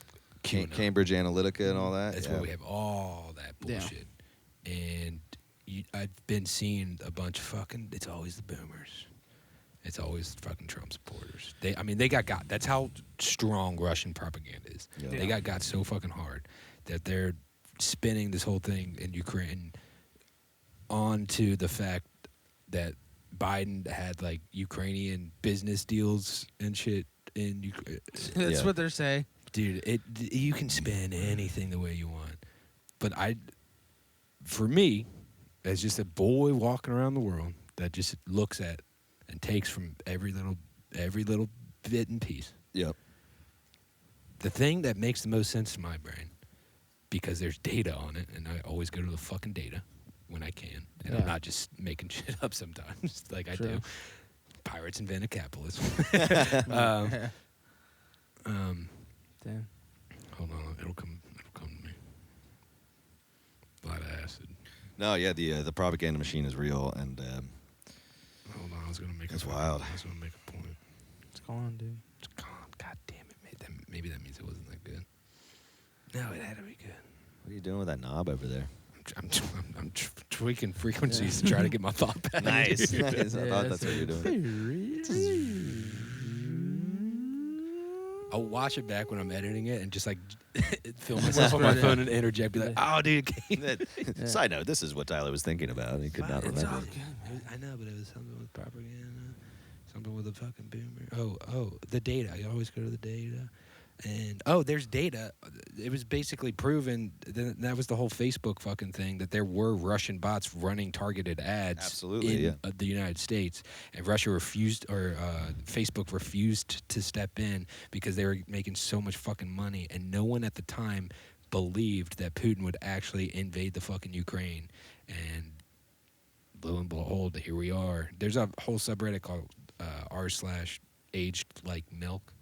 Cambridge Analytica and all that. That's yeah. why we have all that Yeah. bullshit. And I've been seeing a bunch of fucking. It's always the boomers. It's always fucking Trump supporters. They got. That's how strong Russian propaganda is. Yeah. They got so fucking hard that they're spinning this whole thing in Ukraine onto the fact that Biden had like Ukrainian business deals and shit in Ukraine. That's Yeah. what they're saying. Dude, you can spin anything the way you want. But for me, as just a boy walking around the world that just looks at and takes from every little bit and piece, Yep. the thing that makes the most sense to my brain, because there's data on it, and I always go to the fucking data when I can, and I'm Yeah. not just making shit up sometimes like I True. do. Pirates invented capitalism. Damn. Hold on, it'll come to me. Blood acid. No, yeah, the propaganda machine is real, and Hold on, I was gonna make. That's wild. I was gonna make a point. What's going on, dude? It's gone. God damn it! Maybe that means it wasn't that good. No, it had to be good. what are you doing with that knob over there? I'm tweaking frequencies to try to get my thought back. Nice. I Yeah, thought that's what you're doing. I'll watch it back when I'm editing it and just like film myself on my phone and interject, be like, "Oh, dude, Side note: this is what Tyler was thinking about. He could not it's remember. all good." I know, but it was something with propaganda, something with a fucking boomer. Oh, the data. I always go to the data. And there's data. It was basically proven that was the whole Facebook fucking thing, that there were Russian bots running targeted ads Absolutely, in the United States, and Russia refused, or Facebook refused to step in because they were making so much fucking money, and no one at the time believed that Putin would actually invade the fucking Ukraine. And lo and behold, here we are. There's a whole subreddit called r/aged-like-milk.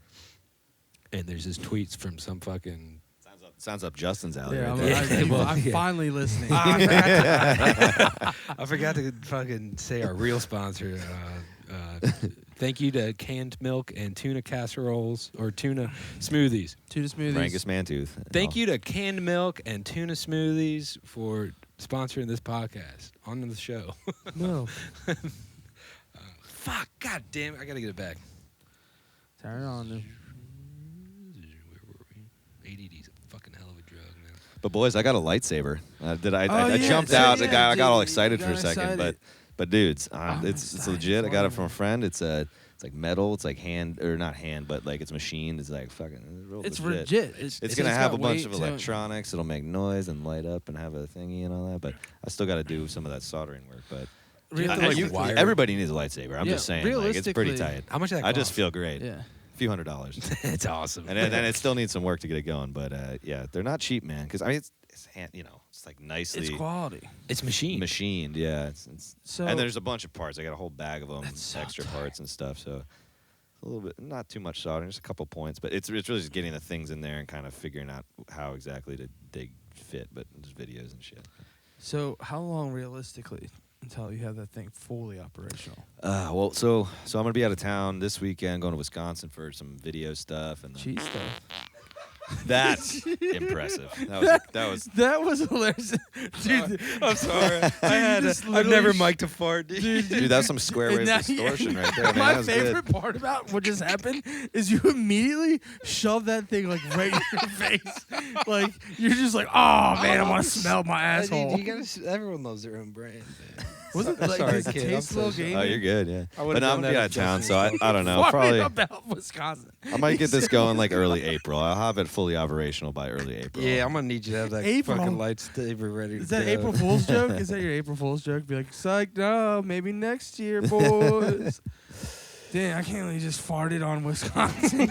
And there's this tweets from some fucking. Sounds up Justin's alley. Yeah, right there. I'm finally listening. I forgot to fucking say our real sponsor. Thank you to Canned Milk and Tuna Casseroles, or Tuna Smoothies. Tuna smoothies. Frankus Mantooth. Thank you to Canned Milk and Tuna Smoothies for sponsoring this podcast. On to the show. No. Fuck, god damn it, I gotta get it back. Turn it on. Dude. Where were we? ADD's a fucking hell of a drug, man. But boys, I got a lightsaber. I yeah, jumped so out. yeah, I got all dude, excited you for a got second, excited. but dudes, I'm it's excited legit. I got it for from a it. friend. It's like metal. It's like not hand, but like it's machined. It's like fucking. Real It's legit. legit. It's gonna have a got bunch weight of to it. electronics. It'll make noise and light up and have a thingy and all that. But I still got to do some of that soldering work. But Do you have to, like, wire- everybody needs a lightsaber. I'm Yeah, just saying, like, it's pretty realistically- tight. How much did that I cost? just feel great. Yeah. A few $100s. It's awesome. and then it still needs some work to get it going. But yeah, they're not cheap, man. Because I mean, it's it's like nicely It's quality. It's machined. Yeah, So and there's a bunch of parts. I got a whole bag of them, That's so extra tight. parts and stuff. So a little bit, not too much soldering, just a couple points. But it's really just getting the things in there and kind of figuring out how exactly they fit. But just videos and shit. So how long realistically until you have that thing fully operational? Well, so I'm gonna be out of town this weekend, going to Wisconsin for some video stuff and Cheese stuff. That's impressive. That was hilarious, dude. I'm sorry. I've never mic'd a fart, dude. Dude, that's some square wave distortion right there, man. My That was favorite good. part about what just happened is you immediately shove that thing like right in your face. Like you're just like, oh man, I want to smell my asshole. Everyone loves their own brand. Man. Was it like Sorry, does it kid, taste I'm a little so sorry. game? Oh, you're good, yeah. I would've But now I'm done gonna be that out if of town, Justin so I don't know. Farting Probably about Wisconsin. I might get this going like early April. I'll have it fully operational by early April. Yeah, I'm gonna need you to have that April? fucking lightsaber ready. Is to that go. April Fool's joke? Is that your April Fool's joke? Be like, psych, no, maybe next year, boys. Dang, I can't believe you just farted on Wisconsin.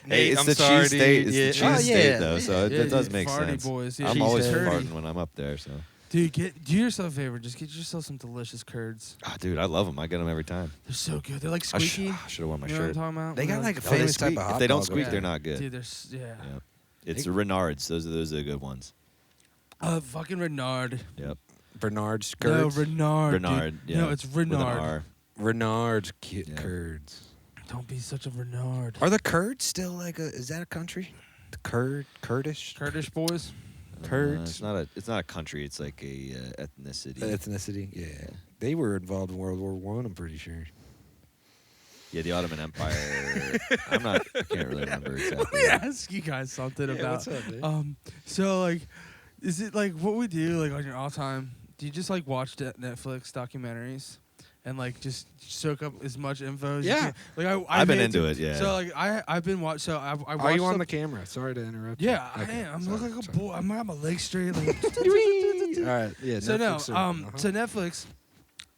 Hey, it's I'm the sorry, cheese state. dude. It's the Yeah. cheese Oh, state, yeah. though, so Yeah, it does dude, make farty sense. boys. Yeah, I'm cheese always curdy. farting when I'm up there, so. Dude, do yourself a favor. Just get yourself some delicious curds. Ah, dude, I love them. I get them every time. They're so good. They're like I squeaky. should have worn my You know what I'm shirt. talking about? They got They're like a Oh, they famous type squeak. of hot If they don't dog squeak, over they're there. not good. Dude, yeah. Yeah. It's Renards. Those are the good ones. Fucking Renard. Yep. Bernard's No, curds. Renard. Renard. Dude. Yeah. No, it's With an Renard. R. Renard's Yeah. curds. Don't be such a Renard. Are the Kurds still like a? Is that a country? The Kurdish. Kurdish boys. Kurds. It's not a country. It's like a ethnicity. Ethnicity. Yeah. They were involved in World War One. I'm pretty sure. Yeah, the Ottoman Empire. I can't really remember exactly. Let me ask you guys something about. what's up, dude? So like, is it like what we do like on your all time? Do you just like watch Netflix documentaries and like just soak up as much info as you Yeah. can? Like I've been into it, yeah. So like I've been watching. So I watched. Are you on some- the camera? Sorry to interrupt. Yeah, you. I Okay, am. I'm sorry, looking like a sorry. boy. I got my legs straight. Like, All right. Yeah. so no. Netflix or- So Netflix.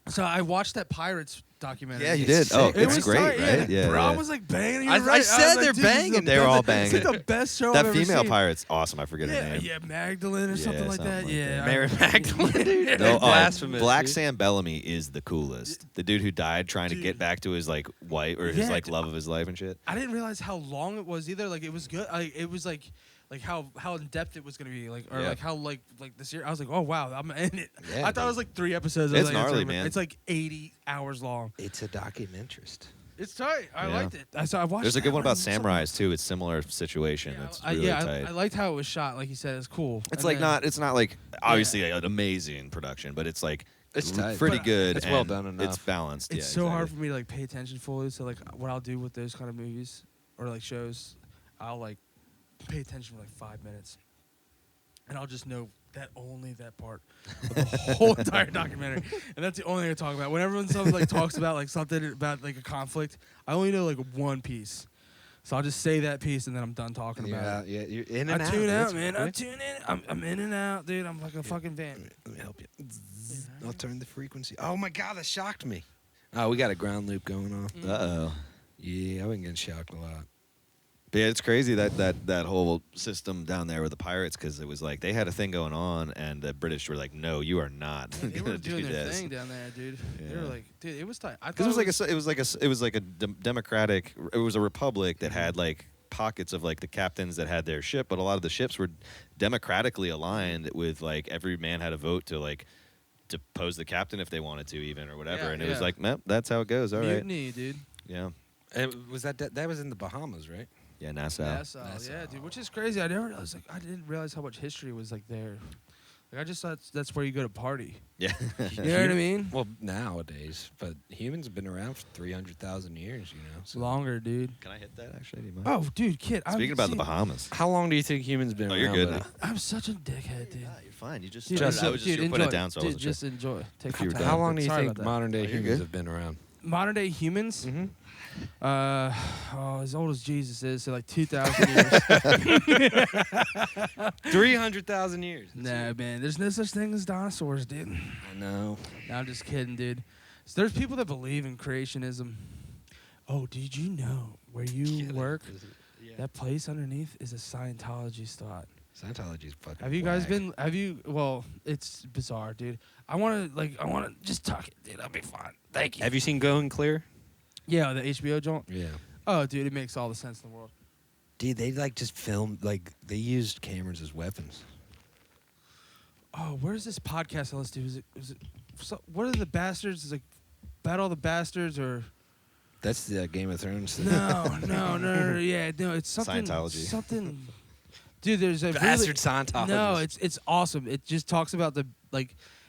So I watched that Pirates documentary. Yeah, you It's did. Oh, sick. It it's was great, tight, right? Yeah. Bro, I yeah. was like banging. I You're right. said was like, they're dude, this is the banging. They were all best- It's like banging. the best show I've That ever female seen. pirate's awesome. I forget her Yeah, name. yeah, Magdalene or Yeah, something like that. something like Yeah, that. Mary Magdalene. dude. No, Blasphemous. Black dude. Sam Bellamy is the coolest. The dude who died trying to Dude. get back to his like wife or his Yeah, like dude. love of his life and shit. I didn't realize how long it was either. Like it was good. Like it was like how in depth it was gonna be. Like or Yeah. like how like this year. I was like, oh wow, I'm in it. Yeah, I thought it was like 3 episodes. I was It's like, gnarly, over. man. It's like 80 hours long. It's a documentarist. It's tight. I Yeah. liked it. I watched. There's a that good one about was something- samurais too. It's similar situation. Yeah, It's really tight. I liked how it was shot. Like you said, it's cool. It's And like then- not. It's not like obviously an amazing production, but it's like It's tight. pretty But good. it's well and done enough. It's balanced. It's yeah, so hard exactly. for me to like pay attention fully. So like what I'll do with those kind of movies or like shows, I'll like pay attention for like 5 minutes, and I'll just know only that part of the whole entire documentary, and that's the only thing I talk about. Whenever someone like talks about like something about like a conflict, I only know like one piece. So I'll just say that piece and then I'm done talking about it. Yeah, you're in I and out. tune out, That's man. I good. tune in. I'm in and out, dude. I'm like a fucking van. Let me help you. I'll turn the frequency. Oh my god, that shocked me. Oh, we got a ground loop going on. Uh-oh. Yeah, I've been getting shocked a lot. But yeah, it's crazy that whole system down there with the pirates because it was like they had a thing going on and the British were like, no, you are not They going were to do doing their this. thing down there, dude. They Yeah. were like, dude, it was tight. I Because thought it was like a democratic. It was a republic that had like pockets of like the captains that had their ship, but a lot of the ships were democratically aligned with like every man had a vote to like depose the captain if they wanted to even or whatever, Yeah, and it was yeah. like, meh, that's how it goes. All right, mutiny, dude. yeah, Was that was in the Bahamas, right? yeah, Nassau. Nassau, yeah, dude. Which is crazy. I didn't realize how much history was like there. Like I just thought that's where you go to party. Yeah, You know what I mean? Well, nowadays, but humans have been around for 300,000 years, you know. So Longer, dude. Can I hit that actually? Do you mind? Oh, dude, kid. Speaking about the Bahamas. how long do you think humans been Oh, around? you're good. buddy? I'm such a dickhead, dude. Yeah, you're fine. You just Dude, started. enjoy- I was just dude, you were enjoy. putting it down, so I Dude, wasn't sure. just enjoy. Take If you your were time. How long do you Sorry think about that. modern day Oh, you're humans good. have been around? Modern day humans? Mm-hmm. As old as Jesus is, so like 2,000 years. 300,000 years. Nah, man. There's no such thing as dinosaurs, dude. I know. No, I'm just kidding, dude. So there's people that believe in creationism. Oh, did you know where you work? Yeah. That place underneath is a Scientology spot. Scientology's fucking. Have you guys whack. been? Well, it's bizarre, dude. I want to just talk it, dude. I'll be fine. Thank you. Have you seen Going Clear? Yeah, the HBO joint. Yeah. Oh, dude, it makes all the sense in the world. Dude, they like just filmed like they used cameras as weapons. Oh, where's this podcast I listen to? Is it what are the bastards? Is it Battle of the Bastards or? That's the Game of Thrones thing. No. Yeah, no. It's something. Scientology. Something. Dude, there's a Bastard Scientologist. No, it's awesome. It just talks about the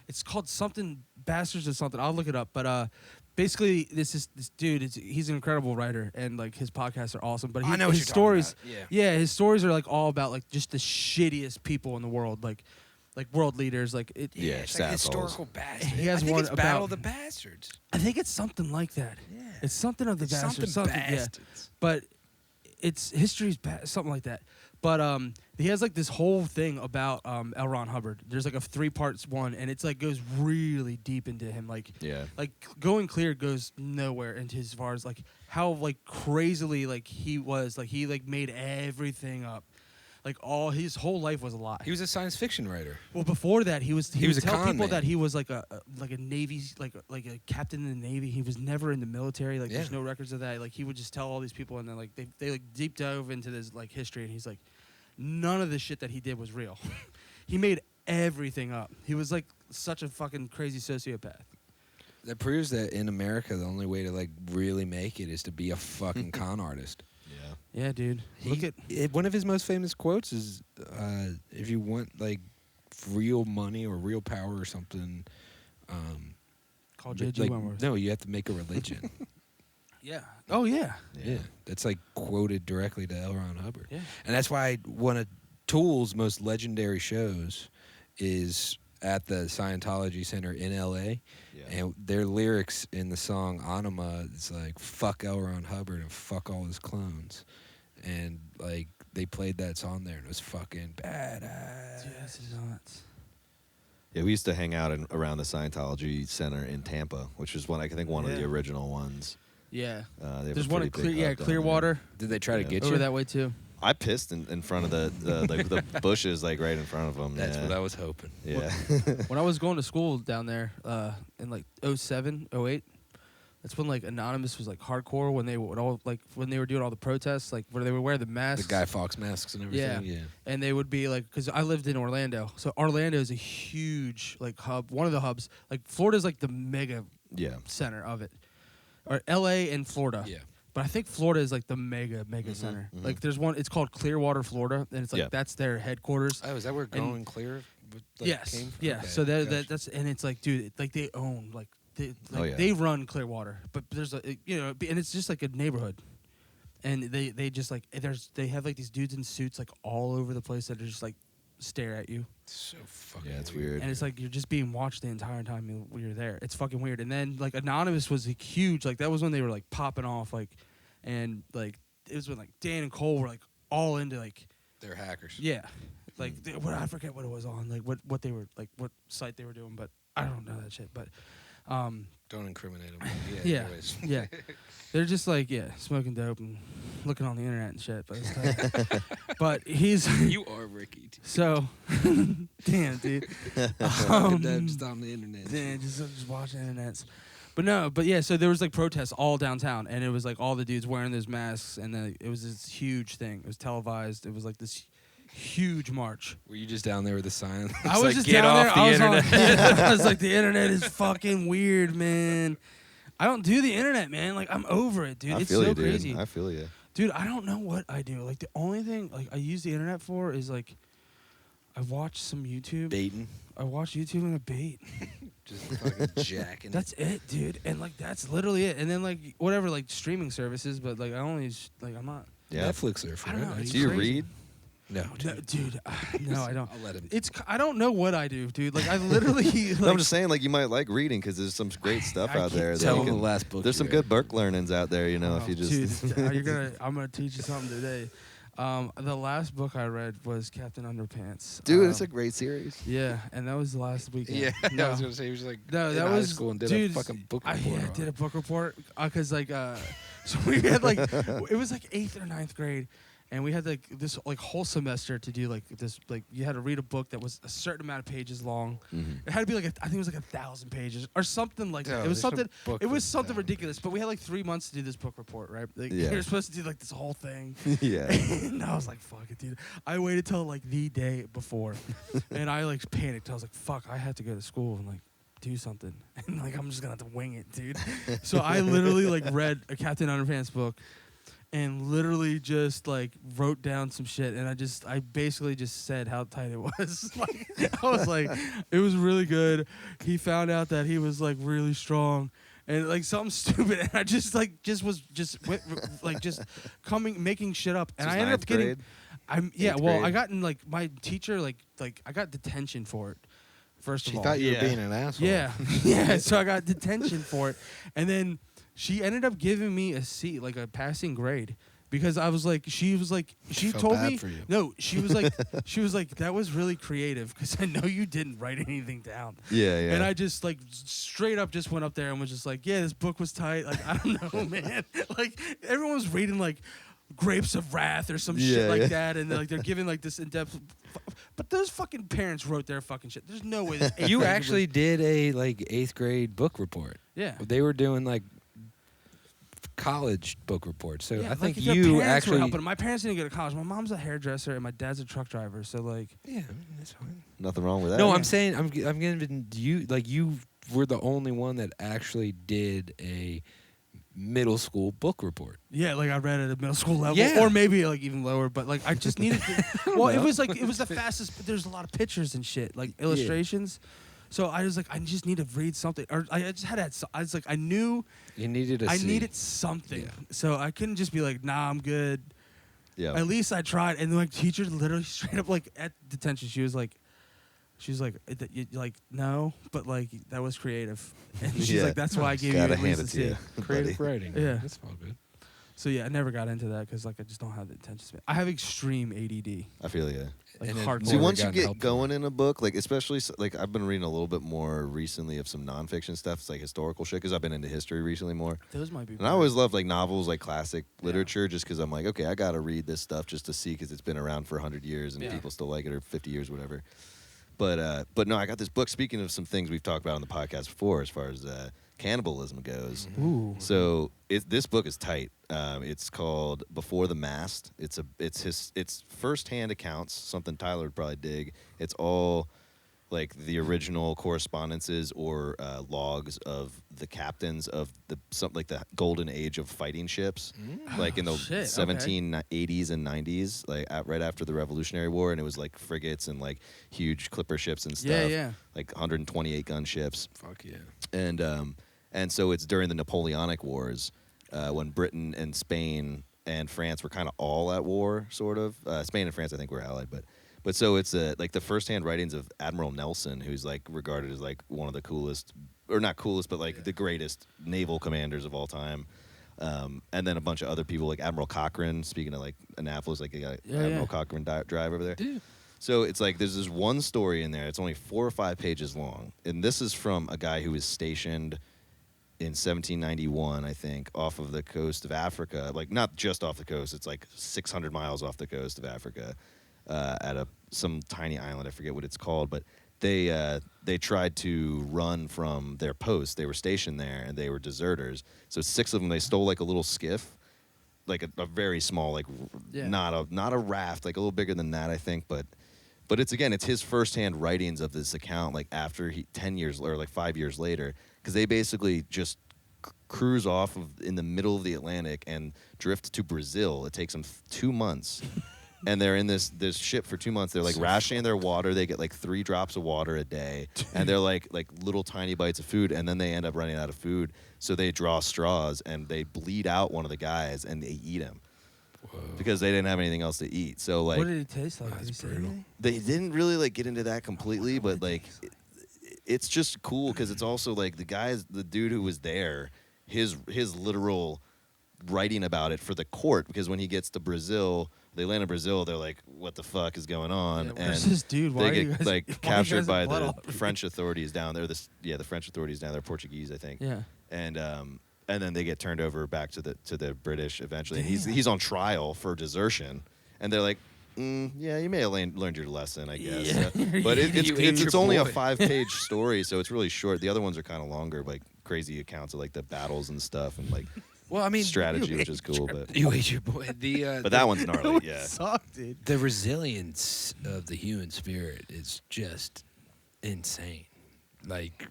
It's called something bastards or something. I'll look it up. But basically, this dude. He's an incredible writer, and like his podcasts are awesome. But I know what his you're stories. talking about. Yeah. His stories are like all about like just the shittiest people in the world, like world leaders. Like it. Yeah, It's like assholes. historical bastards. He has I think one it's Battle of about- the Bastards. I think it's something like that. Yeah. It's something of the It's bastards. something Yeah. bastards. But it's history's something like that. But he has like this whole thing about L. Ron Hubbard. There's like a 3 parts one, and it's like goes really deep into him. Like Yeah. like Going Clear goes nowhere into as far as like how like crazily like he was like he like made everything up. Like all his whole life was a lie. He was a science fiction writer. Well, before that, he was was a tell con people man. that he was like a Navy like a captain in the Navy. He was never in the military. Like there's Yeah. no records of that. Like he would just tell all these people, and then like they like deep dove into this like history, and he's like, none of the shit that he did was real. He made everything up. He was like such a fucking crazy sociopath. That proves that in America, the only way to like really make it is to be a fucking con artist. Yeah. Yeah, dude. Look at One of his most famous quotes is, "If you want like real money or real power or something, call J.G. like, Wentworth. no, you have to make a religion." Yeah. Oh yeah. Yeah, that's like quoted directly to L. Ron Hubbard. Yeah. And that's why one of Tool's most legendary shows is at the Scientology Center in L.A. Yeah. And their lyrics in the song Anima, it's like, fuck L. Ron Hubbard and fuck all his clones. And, like, they played that song there, and it was fucking badass. Dude, that's nuts. Yeah, we used to hang out around the Scientology Center in Tampa, which is one of the Yeah. original ones. Yeah. They have There's a one pretty at big hub down Clearwater Did they try to Yeah. get over you? that way too. I pissed in front of the bushes, like right in front of them. That's yeah. what I was hoping. Yeah. When I was going to school down there in like 07, 08, that's when like Anonymous was like hardcore when they would all like when they were doing all the protests, like where they would wear the The masks. Guy Fawkes masks and everything. Yeah. And they would be like, because I lived in Orlando, so Orlando is a huge like hub, one of the hubs. Like Florida's like the mega Yeah. center of it, or LA and Florida. Yeah. But I think Florida is like the mega center. mhm. Like there's one, it's called Clearwater, Florida, and it's like Yeah. that's their headquarters. Oh, is that where Going Clear Yes, came from? yeah. Okay, So gotcha. that's and it's like, dude, like they own like Oh, yeah. they run Clearwater, but there's a and it's just like a neighborhood, and they just like they have like these dudes in suits like all over the place that are just like stare at you, So fucking Yeah, it's weird. and it's like you're just being watched the entire time you're there. It's fucking weird. And then like Anonymous was like, huge, like that was when they were like popping off, like, and like it was when like Dan and Cole were like all into like They're hackers. yeah, like I forget what it was on, like what they were like what site they were doing, but I don't know that shit, but. Don't incriminate them. Yeah. Yeah. Anyways. Yeah, they're just like smoking dope and looking on the internet and shit. But, it's tight. But he's You are Ricky. so damn dude. Just on the internet. Yeah, just watching internets. But yeah. So there was like protests all downtown, and it was like all the dudes wearing those masks, and then it was this huge thing. It was televised. It was like this huge march. Were you just down there with a sign? I was like, just get down off there. the I was internet. I was like, the internet is fucking weird, man. I don't do the internet, man. Like I'm over it, dude. I It's feel so you, dude. crazy. I feel you. Dude, I don't know what I do. Like the only thing like I use the internet for is like I watch some YouTube. Baiting. I watch YouTube and I bait. Just fucking jacking. That's it, dude. And like that's literally it. And then like whatever like streaming services, but like I only like I'm not. Yeah. Netflix there for I don't know, it. it's Do you crazy. read? No, No, dude. No, I don't. I'll let him. I don't know what I do, dude. Like I literally. Like, No, I'm just saying, like you might like reading because there's some great stuff I out can't there. that Tell you him the can- last book. There's you some read. good book learnings out there, you know, if you just. Dude, I'm gonna teach you something today. The last book I read was Captain Underpants. Dude, it's a great series. Yeah, and that was the last weekend. Yeah, no, I was gonna say he was like no, in that high was school and did dude, a fucking book I report. on did it. a book report because like so we had like it was like 8th or 9th grade, and we had like this like whole semester to do like this like you had to read a book that was a certain amount of pages long. Mhm. It had to be like I think it was like 1,000 pages or something like that. No, It was there's no something. book It was for something 1,000 ridiculous. But we had like 3 months to do this book report, right? Like, Yeah. You're supposed to do like this whole thing. Yeah. And I was like, fuck it, dude. I waited till like the day before, and I like panicked. I was like, fuck, I have to go to school in like do something, and like I'm just gonna have to wing it, dude. So I literally like read a Captain Underpants book, and literally just like wrote down some shit, and I basically just said how tight it was. Like I was like, it was really good. He found out that he was like really strong. And like something stupid, and I just making shit up, and I ended up getting, Eighth well, grade? I got in like my teacher like I got detention for it. First of She all, thought you were Yeah. being an asshole. yeah, yeah. So I got detention for it, and then she ended up giving me a C, like a passing grade, because I was like, she Felt told bad me, for you. no, she was like, that was really creative because I know you didn't write anything down. Yeah, yeah. And I just like straight up just went up there and was just like, yeah, this book was tight. Like, I don't know, man. Like everyone was reading like Grapes of Wrath or some shit Yeah, like yeah. that, and they're giving like this in depth. But those fucking parents wrote their fucking shit. There's no way. This eighth You grade actually did a like 8th grade book report. yeah. They were doing like college book reports. So Yeah, I think like, their you parents were actually. helping. My parents didn't go to college. My mom's a hairdresser and my dad's a truck driver. So like, Yeah, I mean, that's fine. Nothing wrong with that. No, yeah. I'm saying I'm giving you like you were the only one that actually did a middle school book report. yeah, like I read at a middle school level, Yeah. or maybe like even lower. But like I just needed to. Well, it was the fastest. But there's a lot of pictures and shit, like illustrations. So I was like, I just need to read something, or I just had. I was like, I knew You needed a I C. needed something, Yeah. so I couldn't just be like, nah, I'm good. Yeah. At least I tried, and like teacher literally straight up like at detention, she was like, no, but like that was creative, and she's Yeah. like, that's why I gave you Gotta at hand least it a to C. you. creative buddy. writing. Yeah. That's all good. So yeah, I never got into that because like I just don't have the attention span. I have extreme ADD. I feel you. Like And it hardcore. more See, once you gotten get help from going in a book, like especially like I've been reading a little bit more recently of some nonfiction stuff. It's like historical shit because I've been into history recently more. Those might be. And I always loved like novels, like classic literature, just because I'm like, okay, I gotta read this stuff just to see because it's been around for 100 years and Yeah. people still like it, or 50 years, whatever. But no, I got this book. Speaking of some things we've talked about on the podcast before, as far as cannibalism goes. Ooh. So this book is tight. It's called Before the Mast. It's firsthand accounts, something Tyler would probably dig. It's all like the original correspondences or logs of the captains of something like the golden age of fighting ships, like in the shit, okay. 1780s and 90s, like right after the Revolutionary War, and it was like frigates and like huge clipper ships and stuff, Yeah, yeah. like 128 gun ships. Fuck yeah. And so it's during the Napoleonic Wars when Britain and Spain and France were kind of all at war, sort of. Spain and France, I think, were allied, but so it's like the firsthand writings of Admiral Nelson, who's like regarded as like one of the coolest, or not coolest, but like the greatest naval commanders of all time. And then a bunch of other people like Admiral Cochrane. Speaking of like Annapolis, like you got Admiral Cochrane drive over there. Dude. So it's like there's this one story in there. It's only 4 or 5 pages long, and this is from a guy who was stationed in 1791, I think, off of the coast of Africa. Like not just off the coast; it's like 600 miles off the coast of Africa, at some tiny island. I forget what it's called, but they tried to run from their post. They were stationed there, and they were deserters. So 6 of them, they stole like a little skiff, like a very small, like not a raft, like a little bigger than that, I think, but it's his firsthand writings of this account, like after 10 years or like 5 years later, because they basically just cruise off in the middle of the Atlantic and drift to Brazil. It takes them 2 months, and they're in this ship for 2 months. They're like rationing their water. They get like 3 drops of water a day, and they're like little tiny bites of food, and then they end up running out of food. So they draw straws and they bleed out one of the guys and they eat him. Because they didn't have anything else to eat. So like, What did it taste like? Did That's he say brutal. anything? they didn't really like get into that completely, but like it's just cool because it's also like the dude who was there, his literal writing about it for the court, because when he gets to Brazil, they land in Brazil, they're like, what the fuck is going on? Yeah, and where's this dude? Why they are you get guys, like why are you captured guys by in blood the all over French authorities down there. The French authorities down there, Portuguese, I think. Yeah. And then they get turned over back to the British eventually. And he's on trial for desertion, and they're like, yeah, you may have learned your lesson, I guess. Yeah. But You ate it's your only a boy. 5-page story, so it's really short. The other ones are kind of longer, like crazy accounts of like the battles and stuff, and like Well, I mean, strategy, which is cool. But You ate your boy. but that one's gnarly. Yeah. Sucked, dude. The resilience of the human spirit is just insane. Like,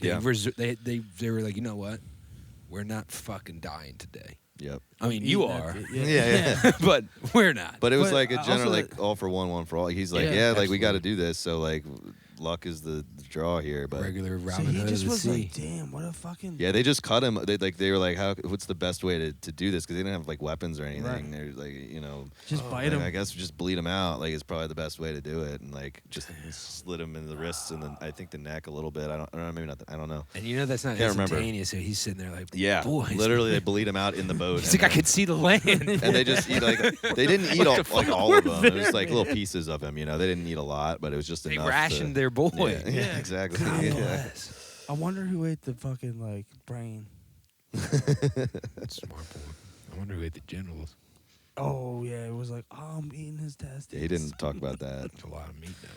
Yeah. They were like, you know what? We're not fucking dying today. Yep. I mean, Eating you that are, bit, Yeah. but we're not. But it was But like a also general, that- like all for one for all. He's like, Yeah, like we got to absolutely. do this. So like, luck is the draw here. But Regular So Robin he Hood of just the was sea. like, damn, what a fucking. yeah, they just cut him. They were like, what's the best way to do this? Because they didn't have like weapons or anything. Right. They're like, Just bite like, him. I guess just bleed him out. Like it's probably the best way to do it, and like just slit him in the wrists and then I think the neck a little bit. I don't know, maybe not. I don't know. And you know that's not Can't remember. instantaneous. So he's sitting there like, Yeah, boys. literally they bleed him out in the boat. He's and like, I then- could see the land. And they just eat like they didn't eat all, like all of them. It was like little man. pieces of him. They didn't eat a lot, but it was just They enough. rationed to, their boy. Yeah, Yeah. exactly. God Yeah. bless. I wonder who ate the fucking like brain. Smart boy. I wonder who ate the genitals. Oh yeah, it was like, oh, I'm eating his testes. He didn't talk about that. There's a lot of meat down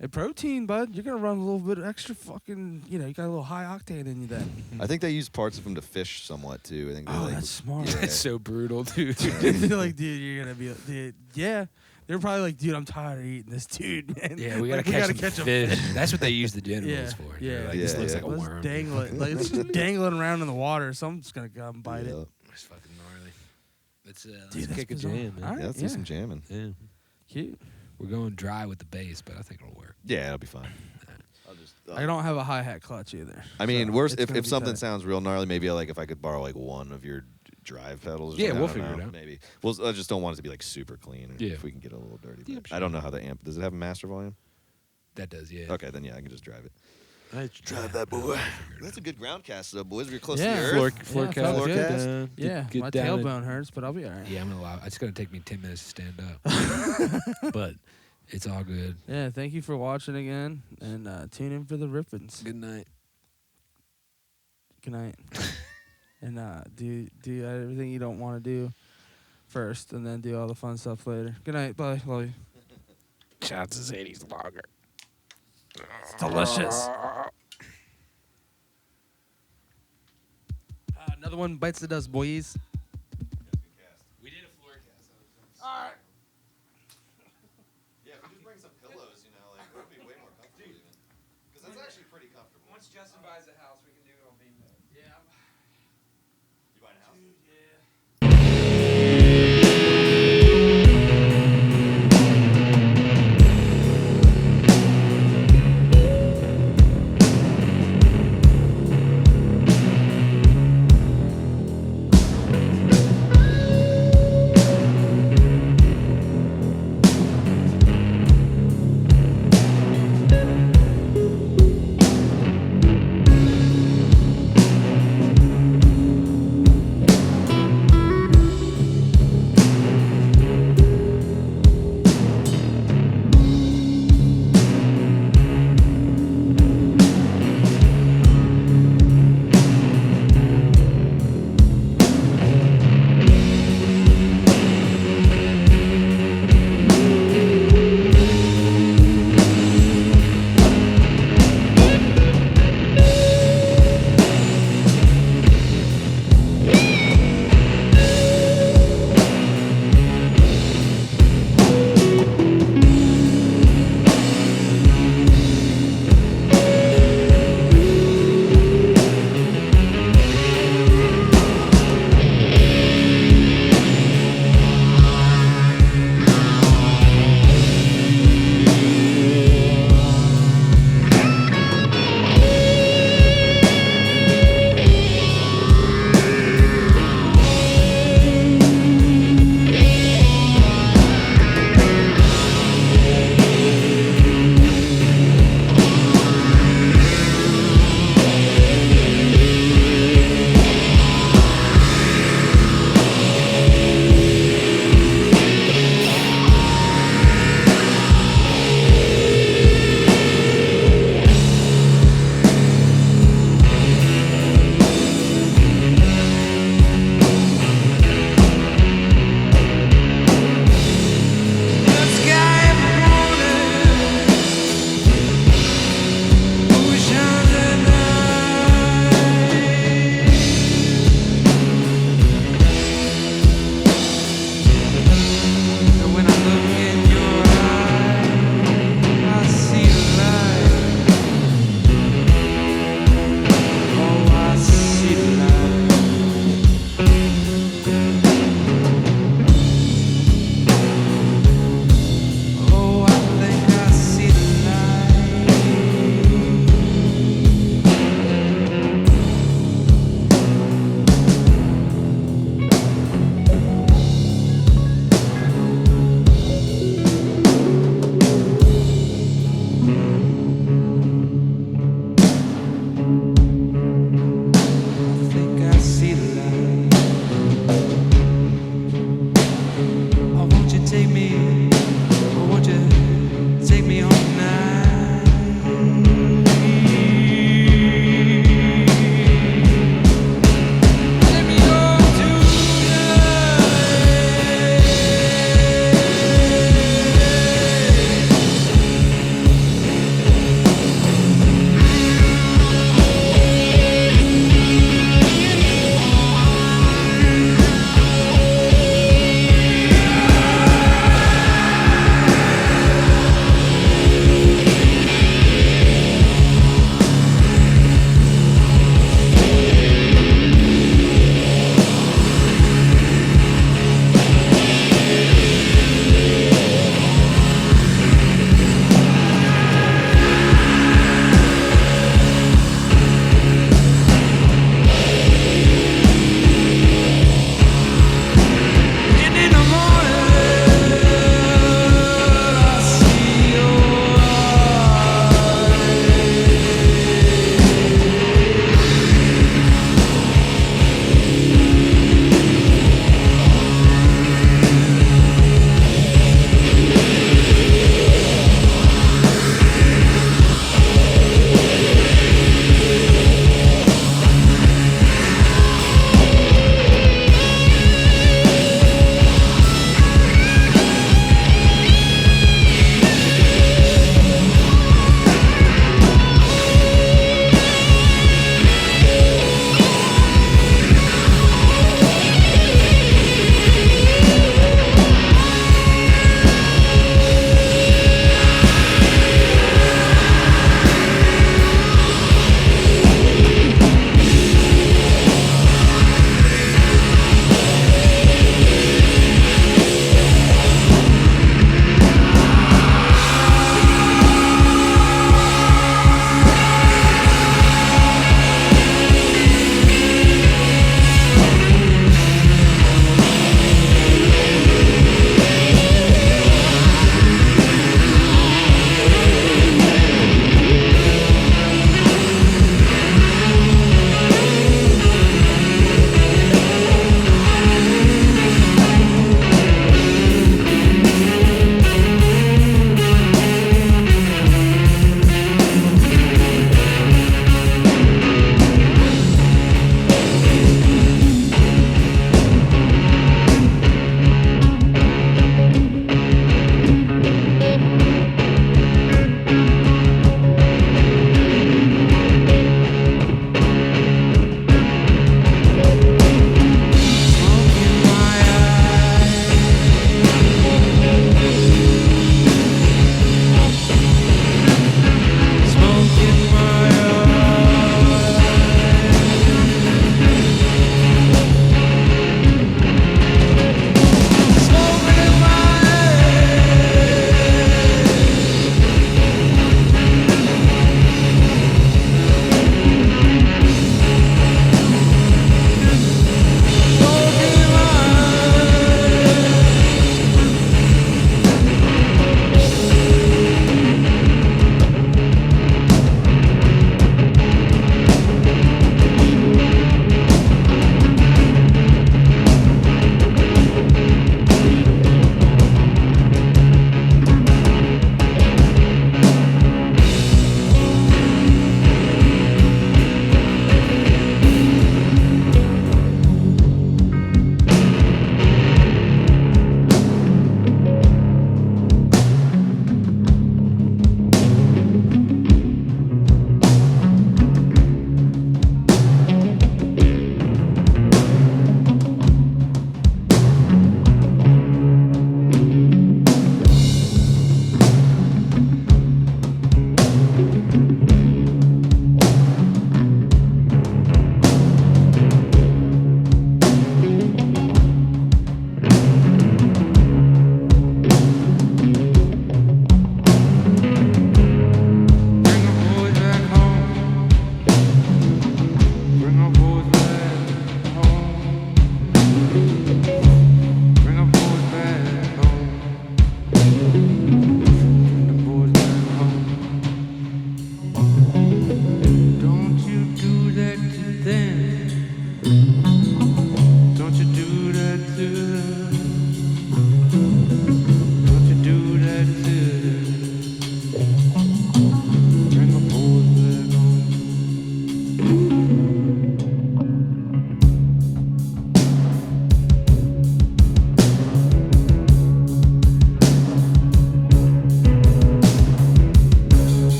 Hey, protein, bud. You're gonna run a little bit extra fucking. You got a little high octane in you then. I think they used parts of him to fish somewhat too. I think. They, Oh, like, that's smart. there. Yeah. That's so brutal, dude. They're like, dude, you're gonna be, dude, yeah. They're probably like, dude, I'm tired of eating this dude, man. Yeah, we gotta Like, catch a some fish. That's what they use the genitals Yeah, for. yeah. They're like, this Yeah, looks yeah. like a Let's worm. dangle it. Like it's just dangling around in the water. Someone's gonna come bite Yeah. it. It's fucking gnarly. Let's, Dude, let's that's kick a bizarre. jam, man. All right. Yeah, let's yeah. do some jamming. Yeah. Cute. We're going dry with the bass, but I think it'll work. Yeah, it'll be fine. I'll just. I don't have a hi hat clutch either. I mean, so worse it's if gonna if be something tight. sounds real gnarly, maybe like if I could borrow like one of your drive pedals. Or Yeah, something, we'll I don't figure it know, out. Maybe. Well, I just don't want it to be like super clean. Or Yeah. If we can get a little dirty. Yeah, But sure. I don't know how the amp. Does it have a master volume? That does, yeah. Okay, then yeah, I can just drive it. Drive that boy. That's a good ground cast, though, boys. We're close Yeah. to the Floor, earth. floor Yeah, cast. felt good. Down, Yeah, get my down it. tailbone hurts, but I'll be all right. Yeah, I'm gonna allow. It's gonna take me 10 minutes to stand up, but it's all good. Yeah, thank you for watching again, and tune in for the rippins. Good night. Good night. And do everything you don't want to do first, and then do all the fun stuff later. Good night. Bye. Love you. Shots to 80s lager. It's delicious. Another one bites the dust, boys. We did a Floorcast. All right. Yeah, if we just bring some pillows, like it would be way more comfortable even. Because that's actually pretty comfortable. Once Justin buys a house, we can do it on beanbag. Yeah. You buying a house? Yeah.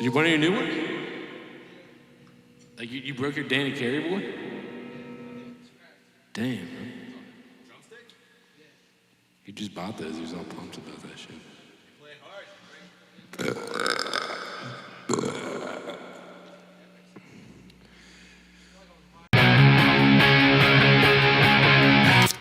You want your new one? Like you broke your Danny Carey board? Damn, man. He just bought those. He was all pumped about that shit.